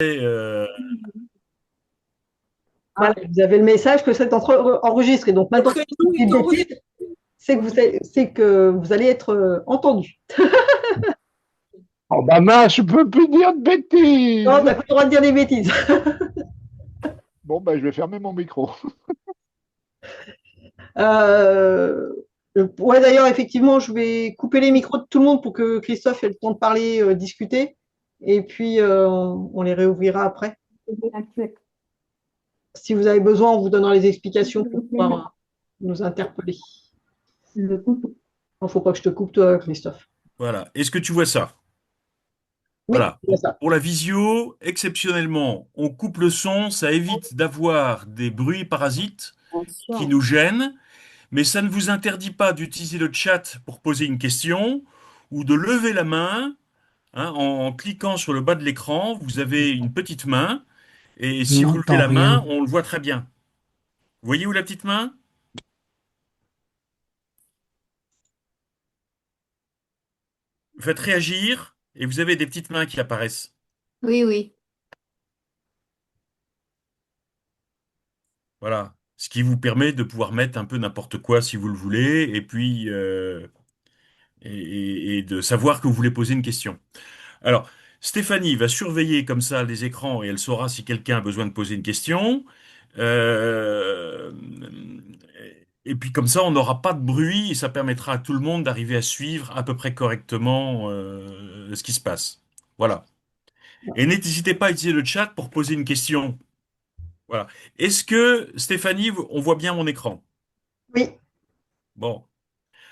Euh, Voilà, vous avez le message que c'est enregistré. Donc maintenant, Votre si vous réunion dites est des bêtises, enregistrée. c'est que vous allez être entendu. Oh bah mince, je peux plus dire de Non, tu bêtises. n'as pas le droit de dire des bêtises. Bon bah je vais fermer mon micro. Euh, ouais, d'ailleurs, effectivement, je vais couper les micros de tout le monde pour que Christophe ait le temps de parler, discuter. Et puis, on les réouvrira après. Si vous avez besoin, on vous donnera les explications pour pouvoir nous interpeller. Il ne faut pas que je te coupe, toi, Christophe. Voilà. Est-ce que tu vois ça? Oui, Voilà. c'est ça. Pour la visio, exceptionnellement, on coupe le son, ça évite d'avoir des bruits parasites qui nous gênent, mais ça ne vous interdit pas d'utiliser le chat pour poser une question ou de lever la main, hein, en cliquant sur le bas de l'écran. Vous avez une petite main et Je si vous levez n'entends la main, rien. on le voit très bien. Vous voyez où la petite main? Vous faites réagir et vous avez des petites mains qui apparaissent. Oui, oui. Voilà. Ce qui vous permet de pouvoir mettre un peu n'importe quoi si vous le voulez, et puis et de savoir que vous voulez poser une question. Alors, Stéphanie va surveiller comme ça les écrans et elle saura si quelqu'un a besoin de poser une question. Euh, et puis comme ça, on n'aura pas de bruit et ça permettra à tout le monde d'arriver à suivre à peu près correctement ce qui se passe. Voilà. Et n'hésitez pas à utiliser le chat pour poser une question. Voilà. Est-ce que, Stéphanie, on voit bien mon écran? Oui, Bon.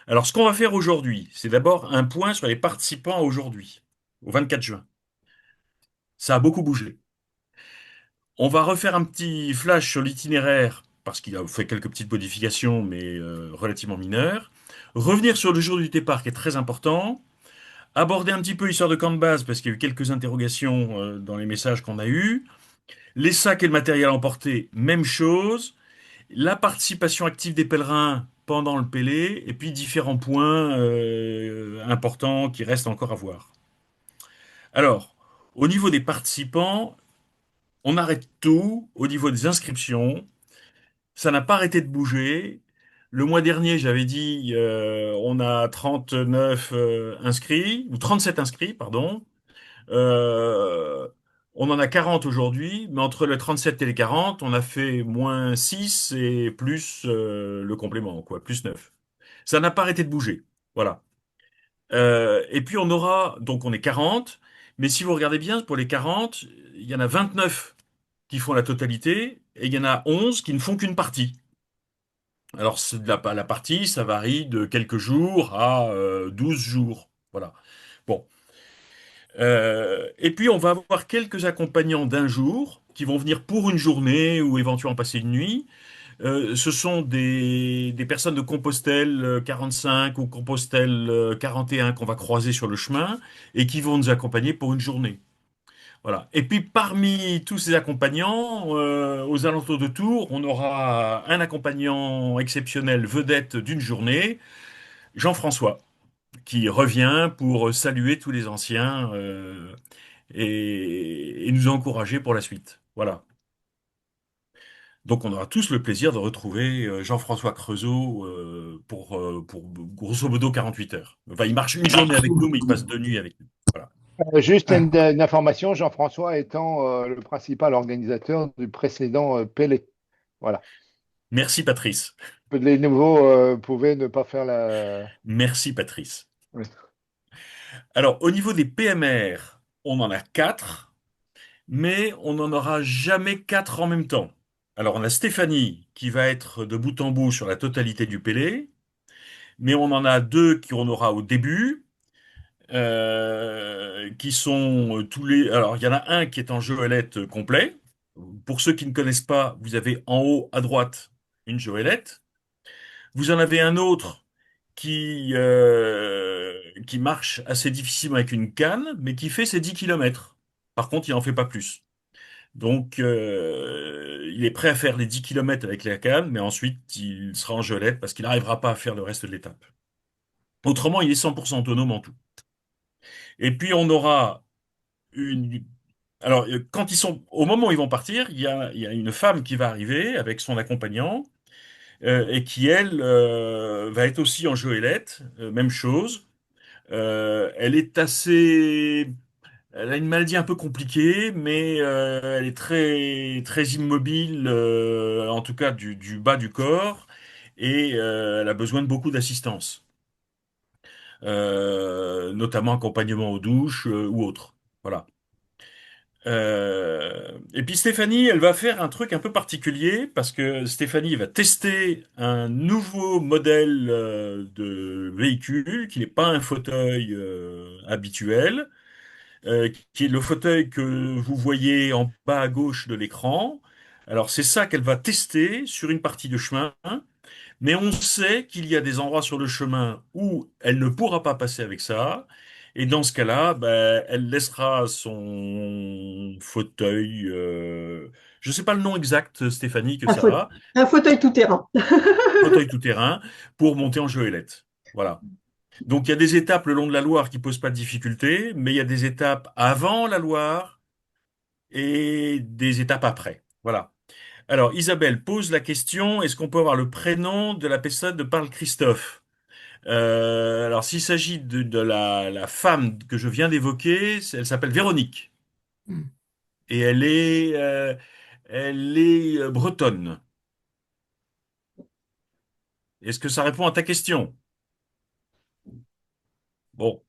Alors, ce qu'on va faire aujourd'hui, c'est d'abord un point sur les participants à aujourd'hui, au 24 juin. Ça a beaucoup bougé. On va refaire un petit flash sur l'itinéraire, parce qu'il a fait quelques petites modifications, mais relativement mineures. Revenir sur le jour du départ, qui est très important. Aborder un petit peu l'histoire de camp de base, parce qu'il y a eu quelques interrogations dans les messages qu'on a eus. Les sacs et le matériel emporté, même chose. La participation active des pèlerins pendant le Pélé, et puis différents points importants qui restent encore à voir. Alors, au niveau des participants, on arrête tout. Au niveau des inscriptions, ça n'a pas arrêté de bouger. Le mois dernier, j'avais dit, on a 39 inscrits, ou 37 inscrits, pardon. Euh, on en a 40 aujourd'hui, mais entre les 37 et les 40, on a fait moins 6 et plus le complément, quoi, plus 9. Ça n'a pas arrêté de bouger. Voilà. Et puis on aura, donc on est 40, mais si vous regardez bien, pour les 40, il y en a 29 qui font la totalité, et il y en a 11 qui ne font qu'une partie. Alors la partie, ça varie de quelques jours à 12 jours. Voilà. Bon. Et puis on va avoir quelques accompagnants d'un jour qui vont venir pour une journée ou éventuellement passer une nuit. Ce sont des personnes de Compostelle 45 ou Compostelle 41 qu'on va croiser sur le chemin et qui vont nous accompagner pour une journée. Voilà. Et puis parmi tous ces accompagnants, aux alentours de Tours, on aura un accompagnant exceptionnel vedette d'une journée, Jean-François, qui revient pour saluer tous les anciens et nous encourager pour la suite. Voilà. Donc on aura tous le plaisir de retrouver Jean-François Creusot pour grosso modo 48 heures. Enfin, il marche une journée avec nous, mais il passe 2 nuits avec nous. Voilà. Juste Ah, une information, Jean-François étant le principal organisateur du précédent Pélé. Voilà. Merci Patrice. Les nouveaux pouvaient ne pas faire la. Merci Patrice. Oui. Alors, au niveau des PMR, on en a 4, mais on n'en aura jamais 4 en même temps. Alors, on a Stéphanie qui va être de bout en bout sur la totalité du Pélé, mais on en a 2 qu'on aura au début, qui sont tous les. Alors, il y en a un qui est en Joëlette complet. Pour ceux qui ne connaissent pas, vous avez en haut à droite une Joëlette. Vous en avez un autre qui marche assez difficilement avec une canne, mais qui fait ses 10 kilomètres. Par contre, il n'en fait pas plus. Donc, il est prêt à faire les 10 kilomètres avec la canne, mais ensuite, il sera en gelette parce qu'il n'arrivera pas à faire le reste de l'étape. Autrement, il est 100% autonome en tout. Et puis, on aura une, Alors, quand au moment où ils vont partir, il y a une femme qui va arriver avec son accompagnant et qui, elle, va être aussi en goélette, même chose. Elle est assez, elle a une maladie un peu compliquée, mais elle est très, très immobile, en tout cas du bas du corps, et elle a besoin de beaucoup d'assistance, notamment accompagnement aux douches ou autre. Voilà. Et puis Stéphanie, elle va faire un truc un peu particulier parce que Stéphanie va tester un nouveau modèle de véhicule qui n'est pas un fauteuil habituel, qui est le fauteuil que vous voyez en bas à gauche de l'écran. Alors c'est ça qu'elle va tester sur une partie de chemin. Mais on sait qu'il y a des endroits sur le chemin où elle ne pourra pas passer avec ça. Et dans ce cas-là, ben, elle laissera son fauteuil, je ne sais pas le nom exact, Stéphanie, que Un, ça faute- a, un fauteuil tout-terrain. fauteuil tout-terrain, pour monter en goélette. Voilà. Donc il y a des étapes le long de la Loire qui posent pas de difficulté, mais il y a des étapes avant la Loire et des étapes après. Voilà. Alors Isabelle pose la question, est-ce qu'on peut avoir le prénom de la personne de parle Christophe? Alors, s'il s'agit de la femme que je viens d'évoquer, elle s'appelle Véronique Hmm. et elle est bretonne. Est-ce que ça répond à ta question? Bon,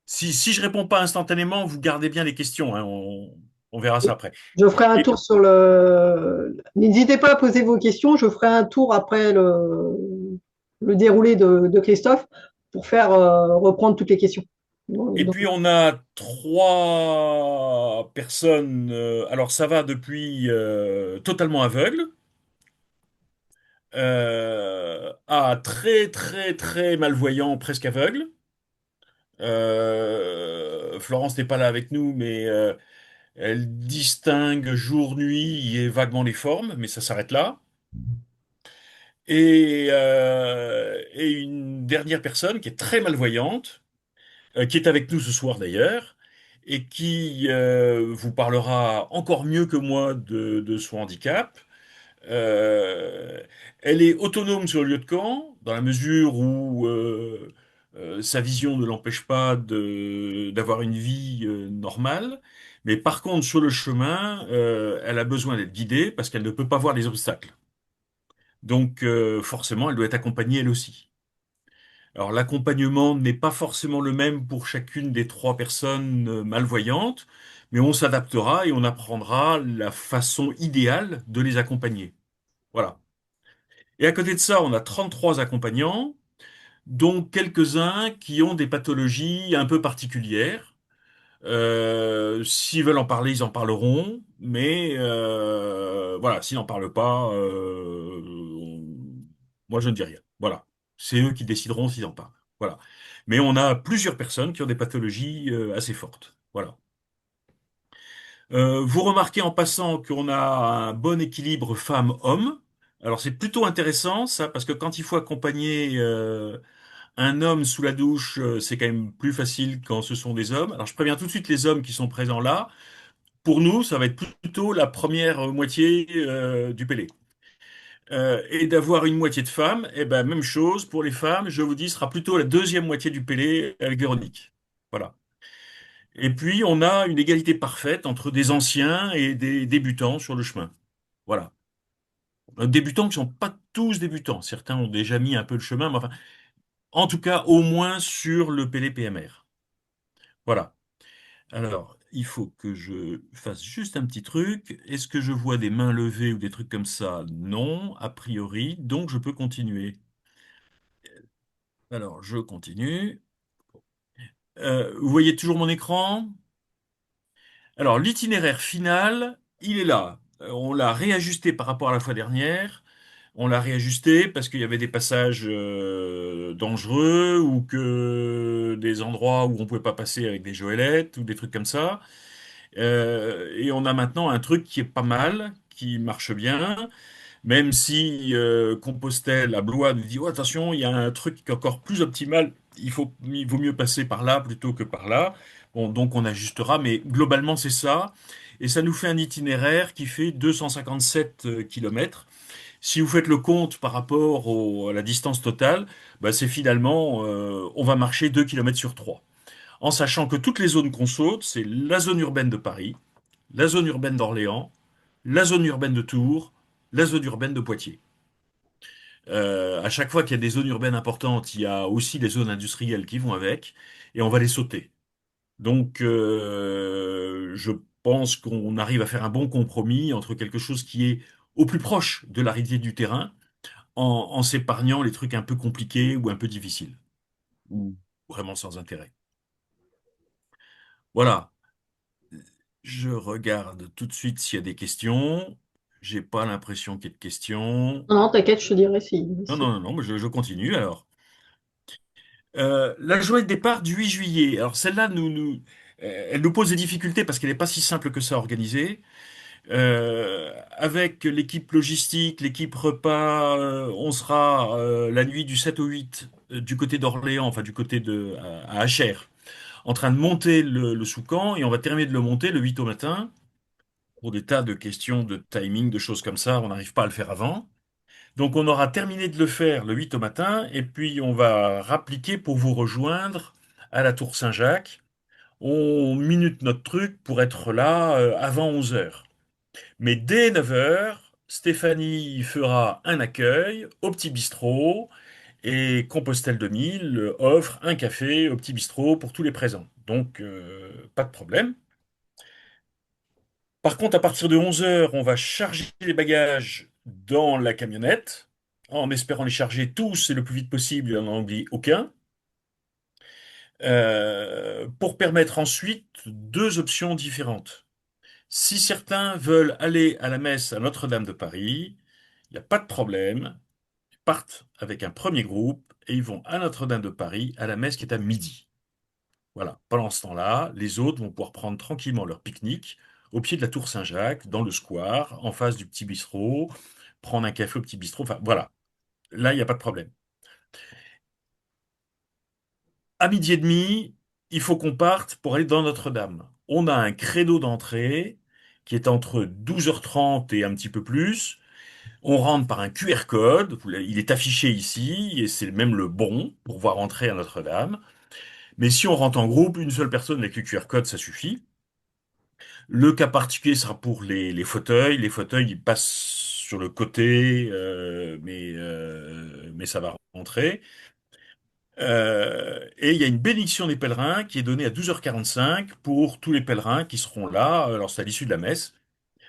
si je réponds pas instantanément, vous gardez bien les questions, hein, on verra ça après. Je ferai un Et tour sur le. N'hésitez pas à poser vos questions. Je ferai un tour après le déroulé de Christophe pour faire reprendre toutes les questions. Et Donc, puis on a trois personnes. Alors ça va depuis totalement aveugle à très très très malvoyant, presque aveugle. Florence n'est pas là avec nous, mais elle distingue jour-nuit et vaguement les formes, mais ça s'arrête là. Et une dernière personne qui est très malvoyante, qui est avec nous ce soir d'ailleurs, et qui vous parlera encore mieux que moi de son handicap. Euh, Elle est autonome sur le lieu de camp, dans la mesure où sa vision ne l'empêche pas d'avoir une vie normale. Mais par contre, sur le chemin, elle a besoin d'être guidée parce qu'elle ne peut pas voir les obstacles. Donc, forcément, elle doit être accompagnée elle aussi. Alors, l'accompagnement n'est pas forcément le même pour chacune des trois personnes malvoyantes, mais on s'adaptera et on apprendra la façon idéale de les accompagner. Voilà. Et à côté de ça, on a 33 accompagnants, dont quelques-uns qui ont des pathologies un peu particulières. S'ils veulent en parler, ils en parleront, mais voilà, s'ils n'en parlent pas, moi je ne dis rien. Voilà. C'est eux qui décideront s'ils en parlent. Voilà. Mais on a plusieurs personnes qui ont des pathologies assez fortes. Voilà. Vous remarquez en passant qu'on a un bon équilibre femmes-hommes. Alors c'est plutôt intéressant ça, parce que quand il faut accompagner un homme sous la douche, c'est quand même plus facile quand ce sont des hommes. Alors je préviens tout de suite les hommes qui sont présents là. Pour nous, ça va être plutôt la première moitié du Pélé. Et d'avoir une moitié de femmes, eh ben même chose pour les femmes, je vous dis, ce sera plutôt la deuxième moitié du Pélé avec Véronique. Voilà. Et puis on a une égalité parfaite entre des anciens et des débutants sur le chemin. Voilà. Débutants qui sont pas tous débutants. Certains ont déjà mis un peu le chemin, mais enfin, en tout cas, au moins sur le PLPMR. Voilà. Alors, il faut que je fasse juste un petit truc. Est-ce que je vois des mains levées ou des trucs comme ça? Non, a priori. Donc, je peux continuer. Alors, je continue. Vous voyez toujours mon écran? Alors, l'itinéraire final, il est là. On l'a réajusté par rapport à la fois dernière. On l'a réajusté parce qu'il y avait des passages dangereux ou que des endroits où on pouvait pas passer avec des goélettes ou des trucs comme ça. Et on a maintenant un truc qui est pas mal, qui marche bien, même si Compostelle à Blois nous dit oh, attention, il y a un truc qui est encore plus optimal. Il vaut mieux passer par là plutôt que par là. Bon, donc on ajustera, mais globalement c'est ça. Et ça nous fait un itinéraire qui fait 257 kilomètres. Si vous faites le compte par rapport à la distance totale, bah, c'est finalement, on va marcher 2 kilomètres sur 3. En sachant que toutes les zones qu'on saute, c'est la zone urbaine de Paris, la zone urbaine d'Orléans, la zone urbaine de Tours, la zone urbaine de Poitiers. À chaque fois qu'il y a des zones urbaines importantes, il y a aussi des zones industrielles qui vont avec, et on va les sauter. Donc, je pense qu'on arrive à faire un bon compromis entre quelque chose qui est au plus proche de la réalité du terrain, en s'épargnant les trucs un peu compliqués ou un peu difficiles, ou vraiment sans intérêt. Voilà. Je regarde tout de suite s'il y a des questions. J'ai pas l'impression qu'il y ait de questions. Non, non, t'inquiète, je te dirai si. Non, non, non, non, mais je continue alors. La journée de départ du 8 juillet. Alors celle-là, elle nous pose des difficultés parce qu'elle n'est pas si simple que ça à organiser. Avec l'équipe logistique, l'équipe repas, on sera la nuit du 7 au 8 du côté d'Orléans, enfin du côté à Achères, en train de monter le Soucan et on va terminer de le monter le 8 au matin. Pour des tas de questions de timing, de choses comme ça, on n'arrive pas à le faire avant. Donc on aura terminé de le faire le 8 au matin et puis on va rappliquer pour vous rejoindre à la Tour Saint-Jacques. On minute notre truc pour être là avant 11 heures. Mais dès 9 heures, Stéphanie fera un accueil au petit bistrot et Compostelle 2000 offre un café au petit bistrot pour tous les présents. Donc pas de problème. Par contre, à partir de 11 heures, on va charger les bagages dans la camionnette, en espérant les charger tous et le plus vite possible, et en n'en oublie aucun, pour permettre ensuite deux options différentes. Si certains veulent aller à la messe à Notre-Dame de Paris, il n'y a pas de problème, ils partent avec un premier groupe et ils vont à Notre-Dame de Paris à la messe qui est à midi. Voilà. Pendant ce temps-là, les autres vont pouvoir prendre tranquillement leur pique-nique au pied de la tour Saint-Jacques, dans le square, en face du petit bistrot, prendre un café au petit bistrot. Enfin, voilà. Là, il n'y a pas de problème. À midi et demi, il faut qu'on parte pour aller dans Notre-Dame. On a un créneau d'entrée qui est entre 12h30 et un petit peu plus. On rentre par un QR code. Il est affiché ici et c'est même le bon pour pouvoir entrer à Notre-Dame. Mais si on rentre en groupe, une seule personne avec le QR code, ça suffit. Le cas particulier sera pour les fauteuils. Les fauteuils, ils passent sur le côté, mais ça va rentrer. Et il y a une bénédiction des pèlerins qui est donnée à 12h45 pour tous les pèlerins qui seront là. Alors, c'est à l'issue de la messe.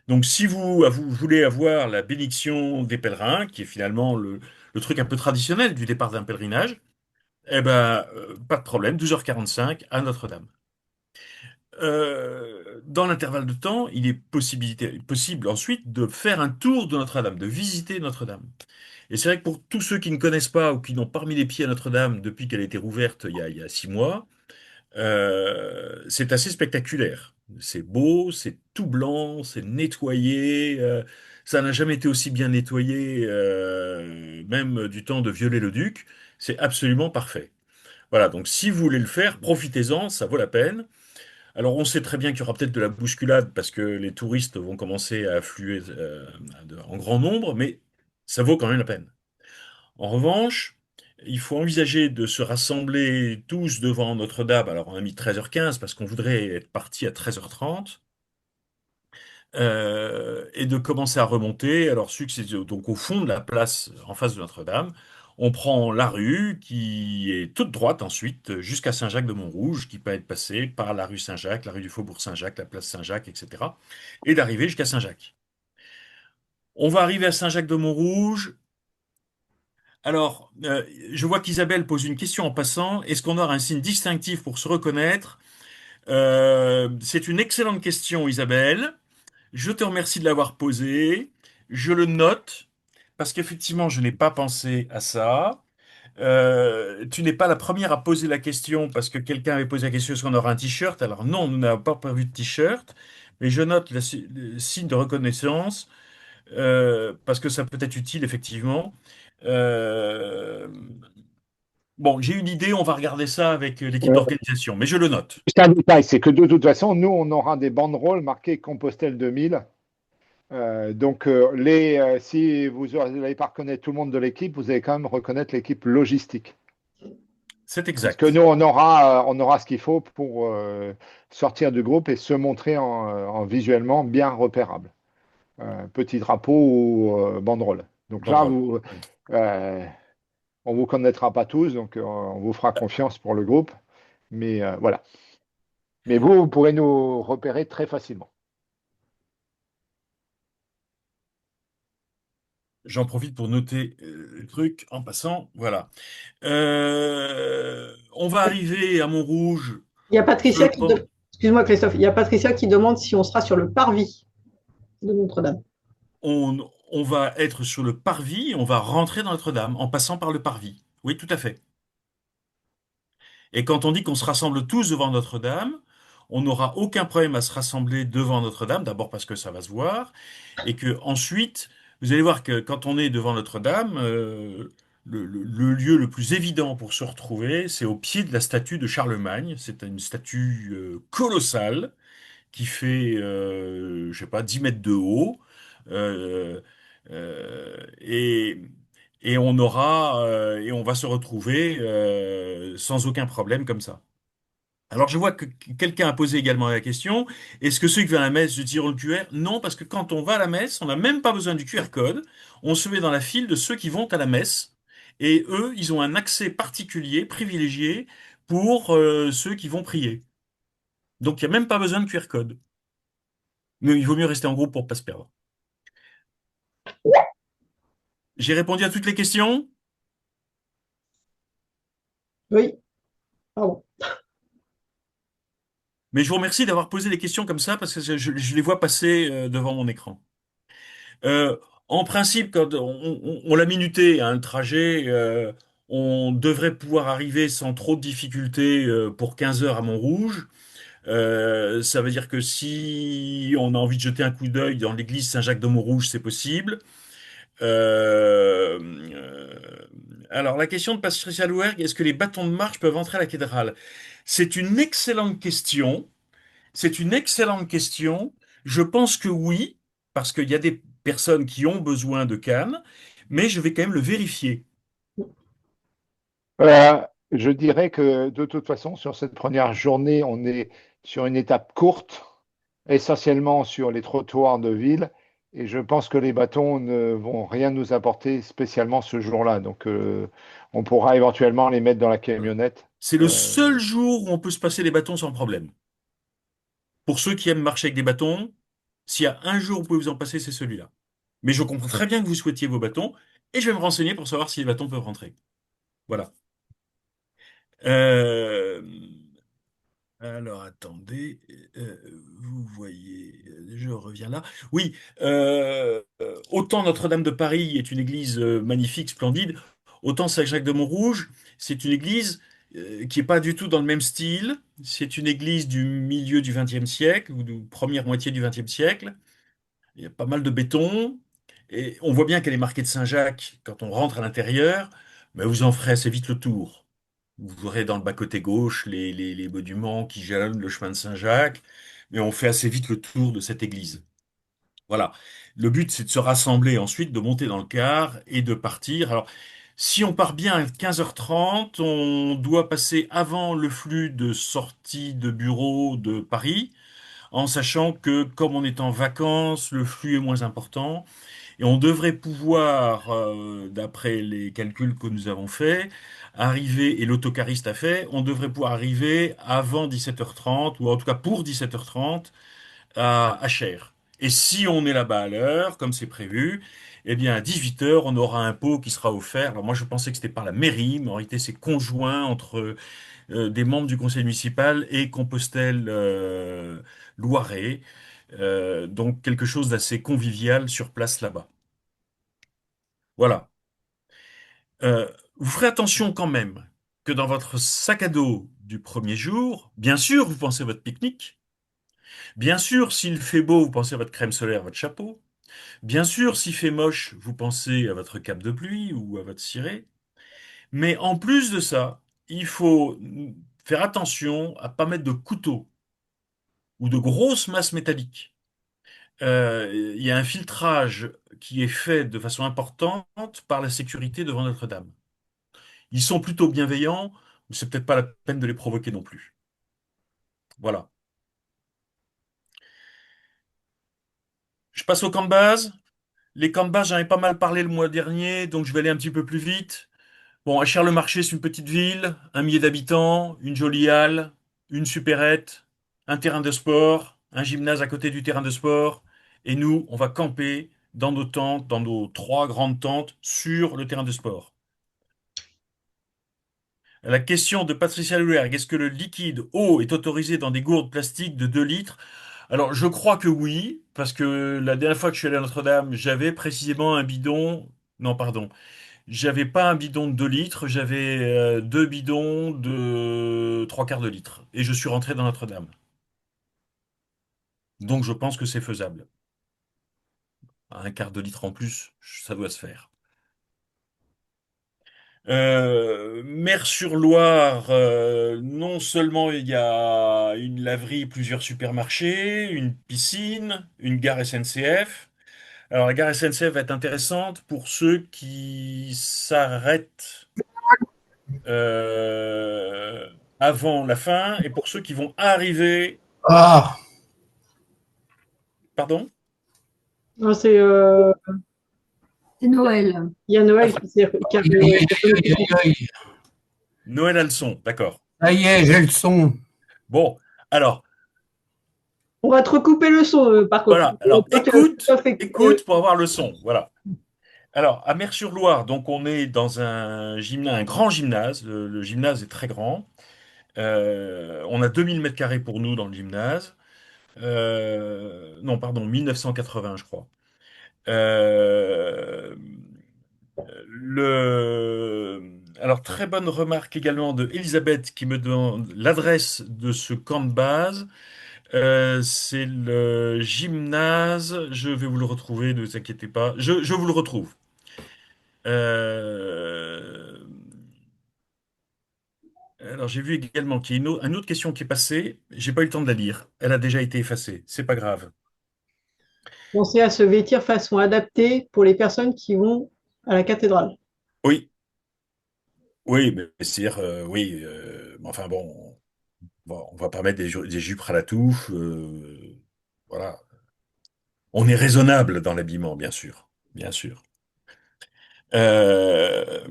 Donc, si vous voulez avoir la bénédiction des pèlerins, qui est finalement le truc un peu traditionnel du départ d'un pèlerinage, eh ben, pas de problème, 12h45 à Notre-Dame. Dans l'intervalle de temps, il est possible ensuite de faire un tour de Notre-Dame, de visiter Notre-Dame. Et c'est vrai que pour tous ceux qui ne connaissent pas ou qui n'ont pas remis les pieds à Notre-Dame depuis qu'elle a été rouverte il y a 6 mois, c'est assez spectaculaire. C'est beau, c'est tout blanc, c'est nettoyé. Ça n'a jamais été aussi bien nettoyé, même du temps de Viollet-le-Duc. C'est absolument parfait. Voilà, donc si vous voulez le faire, profitez-en, ça vaut la peine. Alors, on sait très bien qu'il y aura peut-être de la bousculade parce que les touristes vont commencer à affluer en grand nombre, mais ça vaut quand même la peine. En revanche, il faut envisager de se rassembler tous devant Notre-Dame. Alors, on a mis 13h15 parce qu'on voudrait être parti à 13h30 et de commencer à remonter. Alors, donc au fond de la place en face de Notre-Dame, on prend la rue qui est toute droite ensuite jusqu'à Saint-Jacques-de-Montrouge, qui peut être passée par la rue Saint-Jacques, la rue du Faubourg Saint-Jacques, la place Saint-Jacques, etc. et d'arriver jusqu'à Saint-Jacques. On va arriver à Saint-Jacques-de-Montrouge. Alors, je vois qu'Isabelle pose une question en passant. Est-ce qu'on aura un signe distinctif pour se reconnaître? C'est une excellente question, Isabelle. Je te remercie de l'avoir posé. Je le note parce qu'effectivement, je n'ai pas pensé à ça. Tu n'es pas la première à poser la question parce que quelqu'un avait posé la question est-ce qu'on aura un t-shirt? Alors non, nous n'avons pas prévu de t-shirt, mais je note le signe de reconnaissance parce que ça peut être utile effectivement. Euh, Bon, j'ai une idée, on va regarder ça avec l'équipe Euh, d'organisation, mais je le note. Juste un détail, c'est que de toute façon, nous, on aura des banderoles marquées Compostelle 2000. Si vous n'allez pas reconnaître tout le monde de l'équipe, vous allez quand même reconnaître l'équipe logistique. C'est Parce que exact. nous, on aura ce qu'il faut pour sortir du groupe et se montrer en visuellement bien repérable. Petit drapeau ou banderole. Donc là, Banderole. Oui. euh, on ne vous connaîtra pas tous, donc on vous fera confiance pour le groupe. Mais voilà. Mais vous, vous pourrez nous repérer très facilement. J'en profite pour noter le truc en passant. Voilà. On va arriver à Montrouge, Il y a je Patricia pense. Excuse-moi Christophe, il y a Patricia qui demande si on sera sur le parvis de Notre-Dame. On va être sur le parvis, on va rentrer dans Notre-Dame en passant par le parvis. Oui, tout à fait. Et quand on dit qu'on se rassemble tous devant Notre-Dame, on n'aura aucun problème à se rassembler devant Notre-Dame, d'abord parce que ça va se voir, et que ensuite, vous allez voir que quand on est devant Notre-Dame, le lieu le plus évident pour se retrouver, c'est au pied de la statue de Charlemagne. C'est une statue colossale qui fait, je sais pas, 10 mètres de haut. Euh, et, et on va se retrouver sans aucun problème comme ça. Alors je vois que quelqu'un a posé également la question, est-ce que ceux qui vont à la messe utilise le QR? Non, parce que quand on va à la messe, on n'a même pas besoin du QR code. On se met dans la file de ceux qui vont à la messe. Et eux, ils ont un accès particulier, privilégié, pour ceux qui vont prier. Donc il n'y a même pas besoin de QR code. Mais il vaut mieux rester en groupe pour pas se perdre. J'ai répondu à toutes les questions, Oui, pardon. mais je vous remercie d'avoir posé des questions comme ça parce que je les vois passer devant mon écran. Euh, En principe, quand on l'a minuté, hein, le trajet, on devrait pouvoir arriver sans trop de difficultés pour 15 heures à Montrouge. Ça veut dire que si on a envie de jeter un coup d'œil dans l'église Saint-Jacques de Montrouge, c'est possible. Euh, euh, alors, la question de Patricia Louergue, est-ce que les bâtons de marche peuvent entrer à la cathédrale? C'est une excellente question. C'est une excellente question. Je pense que oui, parce qu'il y a des personnes qui ont besoin de cannes, mais je vais quand même le vérifier. Euh, je dirais que de toute façon, sur cette première journée, on est sur une étape courte, essentiellement sur les trottoirs de ville, et je pense que les bâtons ne vont rien nous apporter spécialement ce jour-là. Donc, on pourra éventuellement les mettre dans la camionnette. C'est le Euh, seul jour où on peut se passer les bâtons sans problème. Pour ceux qui aiment marcher avec des bâtons, s'il y a un jour où vous pouvez vous en passer, c'est celui-là. Mais je comprends très bien que vous souhaitiez vos bâtons, et je vais me renseigner pour savoir si les bâtons peuvent rentrer. Voilà. Euh, Alors attendez, vous voyez, je reviens là. Oui, autant Notre-Dame de Paris est une église magnifique, splendide, autant Saint-Jacques de Montrouge, c'est une église qui est pas du tout dans le même style. C'est une église du milieu du XXe siècle ou de première moitié du XXe siècle. Il y a pas mal de béton et on voit bien qu'elle est marquée de Saint-Jacques quand on rentre à l'intérieur, mais vous en ferez assez vite le tour. Vous aurez dans le bas-côté gauche les monuments qui jalonnent le chemin de Saint-Jacques, mais on fait assez vite le tour de cette église. Voilà. Le but, c'est de se rassembler ensuite, de monter dans le car et de partir. Alors, si on part bien à 15h30, on doit passer avant le flux de sortie de bureau de Paris, en sachant que comme on est en vacances, le flux est moins important. Et on devrait pouvoir, d'après les calculs que nous avons faits, arriver, et l'autocariste a fait, on devrait pouvoir arriver avant 17h30, ou en tout cas pour 17h30, à Cher. Et si on est là-bas à l'heure, comme c'est prévu, eh bien à 18h, on aura un pot qui sera offert. Alors moi, je pensais que c'était par la mairie, mais en réalité, c'est conjoint entre des membres du conseil municipal et Compostelle Loiret. Donc quelque chose d'assez convivial sur place là-bas. Voilà. Vous ferez attention quand même que dans votre sac à dos du premier jour, bien sûr, vous pensez à votre pique-nique. Bien sûr, s'il fait beau, vous pensez à votre crème solaire, votre chapeau. Bien sûr, s'il fait moche, vous pensez à votre cape de pluie ou à votre ciré. Mais en plus de ça, il faut faire attention à pas mettre de couteaux ou de grosses masses métalliques. Il y a un filtrage qui est fait de façon importante par la sécurité devant Notre-Dame. Ils sont plutôt bienveillants, mais c'est peut-être pas la peine de les provoquer non plus. Voilà. Je passe au camp de base. Les camps de base, j'en ai pas mal parlé le mois dernier, donc je vais aller un petit peu plus vite. Bon, Achères-le-Marché, c'est une petite ville, 1 millier d'habitants, une jolie halle, une supérette, un terrain de sport, un gymnase à côté du terrain de sport. Et nous, on va camper dans nos tentes, dans nos 3 grandes tentes, sur le terrain de sport. La question de Patricia Luerg, est-ce que le liquide eau est autorisé dans des gourdes plastiques de 2 litres? Alors, je crois que oui, parce que la dernière fois que je suis allé à Notre-Dame, j'avais précisément un bidon. Non, pardon. J'avais pas un bidon de 2 litres, j'avais 2 bidons de 3/4 de litre. Et je suis rentré dans Notre-Dame. Donc, je pense que c'est faisable. 1/4 de litre en plus, ça doit se faire. Mer-sur-Loire, non seulement il y a une laverie, plusieurs supermarchés, une piscine, une gare SNCF. Alors la gare SNCF va être intéressante pour ceux qui s'arrêtent euh, avant la fin et pour ceux qui vont arriver. Ah, Pardon? Non, c'est, C'est Noël. il y a Ah, Noël qui aïe, avait aïe, fait le aïe, coup. aïe, aïe. Noël à leçon, d'accord. Ça y est, j'ai le son. Bon, alors On va te recouper le son, par contre. voilà. Alors Toi, écoute, Christophe, écoute pour avoir le son. Voilà. Alors, à Mer-sur-Loire, donc on est dans un gymnase, un grand gymnase. Le gymnase est très grand. On a 2 000 m² pour nous dans le gymnase. Non, pardon, 1980, je crois. Euh, Alors, très bonne remarque également de Elisabeth qui me demande l'adresse de ce camp de base. C'est le gymnase. Je vais vous le retrouver, ne vous inquiétez pas. Je vous le retrouve. Euh, Alors j'ai vu également qu'il y a une autre question qui est passée. J'ai pas eu le temps de la lire. Elle a déjà été effacée. C'est pas grave. pensez à se vêtir façon adaptée pour les personnes qui vont à la cathédrale. Oui, oui, mais c'est-à-dire, oui. Mais enfin bon, on va pas mettre des jupes à la touffe. Voilà. On est raisonnable dans l'habillement, bien sûr, bien sûr. Euh,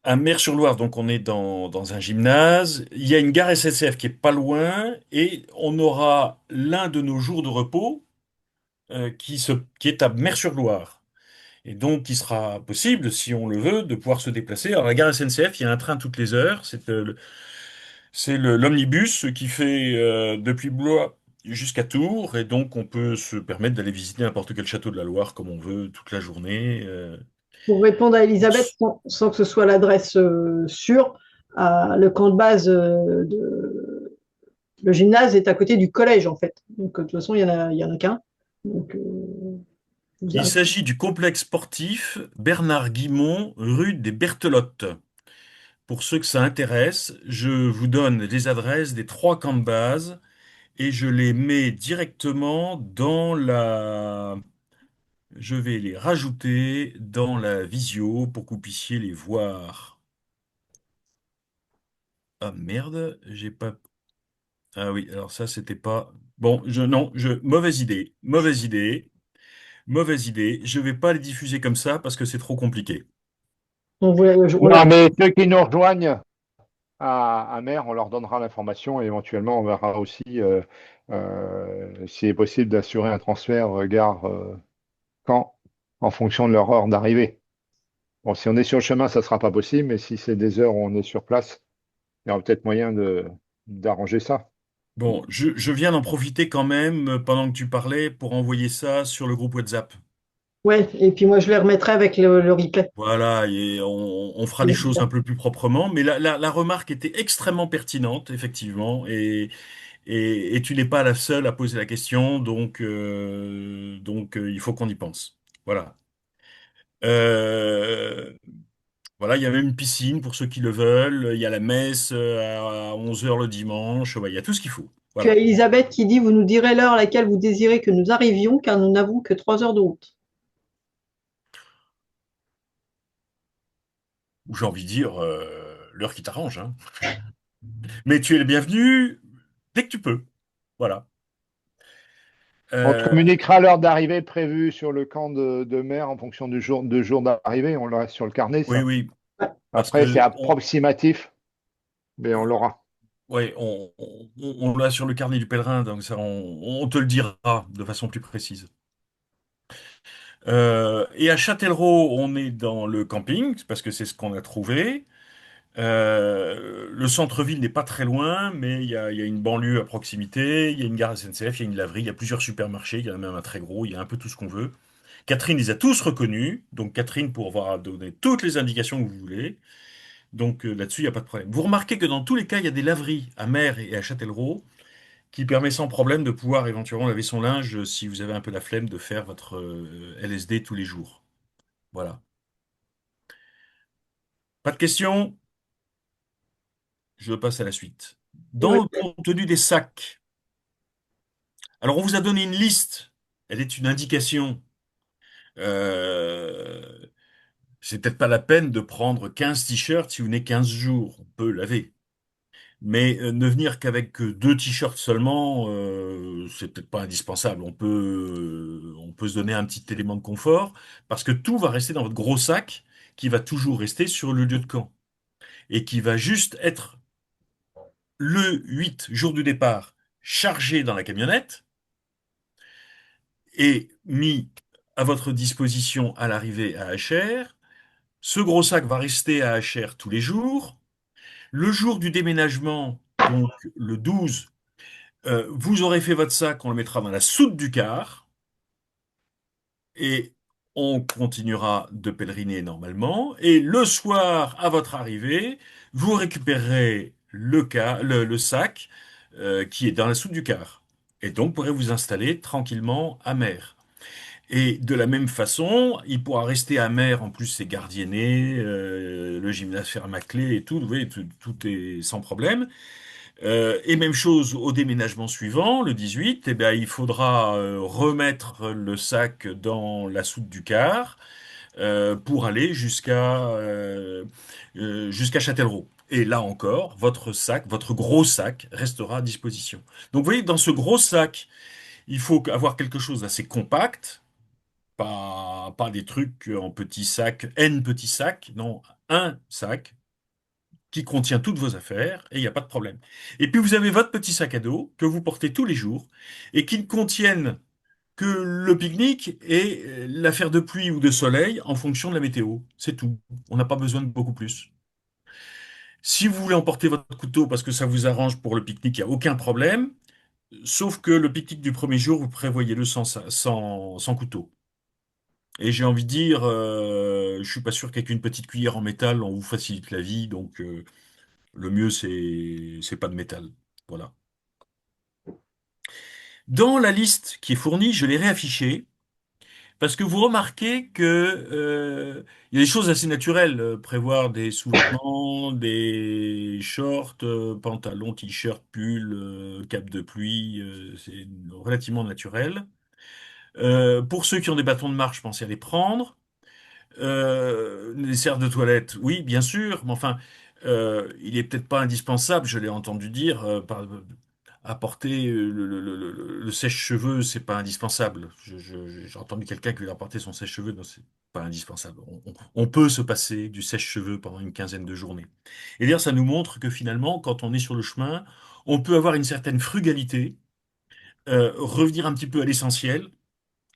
à Mer-sur-Loire, donc on est dans un gymnase. Il y a une gare SNCF qui est pas loin et on aura l'un de nos jours de repos qui est à Mer-sur-Loire. Et donc, il sera possible, si on le veut, de pouvoir se déplacer. Alors, la gare SNCF, il y a un train toutes les heures. C'est l'omnibus qui fait depuis Blois jusqu'à Tours. Et donc, on peut se permettre d'aller visiter n'importe quel château de la Loire comme on veut toute la journée. Pour répondre à Elisabeth, sans que ce soit l'adresse sûre, le camp de base le gymnase est à côté du collège, en fait. Donc, de toute façon, il y en a qu'un. Donc, vous Il arrêtez. s'agit du complexe sportif Bernard Guimont, rue des Berthelottes. Pour ceux que ça intéresse, je vous donne les adresses des 3 camps de base et je les mets directement dans la... Je vais les rajouter dans la visio pour que vous puissiez les voir. Ah merde, j'ai pas... Ah oui, alors ça c'était pas... Bon, non, mauvaise idée, mauvaise idée, mauvaise idée. Je vais pas les diffuser comme ça parce que c'est trop compliqué. On Non, l'a. mais ceux qui nous rejoignent à Mer, on leur donnera l'information et éventuellement on verra aussi s'il est possible d'assurer un transfert gare Caen en fonction de leur heure d'arrivée. Bon, si on est sur le chemin, ça ne sera pas possible, mais si c'est des heures où on est sur place, il y aura peut-être moyen d'arranger ça. Bon, je viens d'en profiter quand même pendant que tu parlais pour envoyer ça sur le groupe WhatsApp. Ouais, et puis moi, je les remettrai avec le replay. Voilà, et on fera les choses un peu plus proprement. Mais la remarque était extrêmement pertinente, effectivement, et tu n'es pas la seule à poser la question, donc il faut qu'on y pense. Voilà. Euh, Voilà, il y a même une piscine pour ceux qui le veulent. Il y a la messe à 11 heures le dimanche. Ouais, il y a tout ce qu'il faut. Tu as Voilà. Elisabeth qui dit, vous nous direz l'heure à laquelle vous désirez que nous arrivions, car nous n'avons que 3 heures de route. Ou j'ai envie de dire l'heure qui t'arrange, hein. Mais tu es le bienvenu dès que tu peux. Voilà. On te Euh, communiquera l'heure d'arrivée prévue sur le camp de mer en fonction du jour d'arrivée. On l'aura sur le carnet, oui, ça. oui, Ouais. parce Après, c'est que approximatif, mais on l'aura. ouais, on l'a sur le carnet du pèlerin, donc ça, on te le dira de façon plus précise. Et à Châtellerault, on est dans le camping, parce que c'est ce qu'on a trouvé. Le centre-ville n'est pas très loin, mais il y a une banlieue à proximité, il y a une gare SNCF, il y a une laverie, il y a plusieurs supermarchés, il y en a même un très gros, il y a un peu tout ce qu'on veut. Catherine les a tous reconnus, donc Catherine pourra donner toutes les indications que vous voulez. Donc là-dessus, il n'y a pas de problème. Vous remarquez que dans tous les cas, il y a des laveries à Mer et à Châtellerault qui permet sans problème de pouvoir éventuellement laver son linge si vous avez un peu la flemme de faire votre LSD tous les jours. Voilà. Pas de questions? Je passe à la suite. Dans Ouais. le contenu des sacs, alors on vous a donné une liste. Elle est une indication. Euh, c'est peut-être pas la peine de prendre 15 t-shirts si vous n'avez 15 jours. On peut laver. Mais ne venir qu'avec que 2 t-shirts seulement, c'est peut-être pas indispensable. On peut se donner un petit élément de confort parce que tout va rester dans votre gros sac qui va toujours rester sur le lieu de camp et qui va juste être le 8 jour du départ chargé dans la camionnette et mis à votre disposition à l'arrivée à HR. Ce gros sac va rester à HR tous les jours. Le jour du déménagement, donc le 12, vous aurez fait votre sac, on le mettra dans la soute du car et on continuera de pèleriner normalement. Et le soir, à votre arrivée, vous récupérerez le sac qui est dans la soute du car. Et donc, vous pourrez vous installer tranquillement à mer. Et de la même façon, il pourra rester à mer, en plus c'est gardienné, le gymnase ferme à clé et tout, vous voyez, tout est sans problème. Et même chose au déménagement suivant, le 18, eh bien, il faudra remettre le sac dans la soute du car pour aller jusqu'à Châtellerault. Et là encore, votre sac, votre gros sac, restera à disposition. Donc vous voyez, dans ce gros sac, il faut avoir quelque chose d'assez compact, pas des trucs en petits sacs, N petits sacs, non, un sac qui contient toutes vos affaires et il n'y a pas de problème. Et puis vous avez votre petit sac à dos que vous portez tous les jours et qui ne contiennent que le pique-nique et l'affaire de pluie ou de soleil en fonction de la météo. C'est tout. On n'a pas besoin de beaucoup plus. Si vous voulez emporter votre couteau parce que ça vous arrange pour le pique-nique, il n'y a aucun problème. Sauf que le pique-nique du premier jour, vous prévoyez-le sans couteau. Et j'ai envie de dire, je suis pas sûr qu'avec une petite cuillère en métal, on vous facilite la vie. Donc, le mieux, c'est pas de métal. Voilà. Dans la liste qui est fournie, je l'ai réaffichée parce que vous remarquez que il y a des choses assez naturelles. Prévoir des sous-vêtements, des shorts, pantalons, t-shirts, pulls, cap de pluie, c'est relativement naturel. Pour ceux qui ont des bâtons de marche, pensez à les prendre. Les serres de toilette, oui, bien sûr, mais enfin, il est peut-être pas indispensable, je l'ai entendu dire, apporter le sèche-cheveux, c'est pas indispensable. J'ai entendu quelqu'un qui voulait apporter son sèche-cheveux, non, c'est pas indispensable. On peut se passer du sèche-cheveux pendant une quinzaine de journées. Et d'ailleurs, ça nous montre que finalement, quand on est sur le chemin, on peut avoir une certaine frugalité, revenir un petit peu à l'essentiel.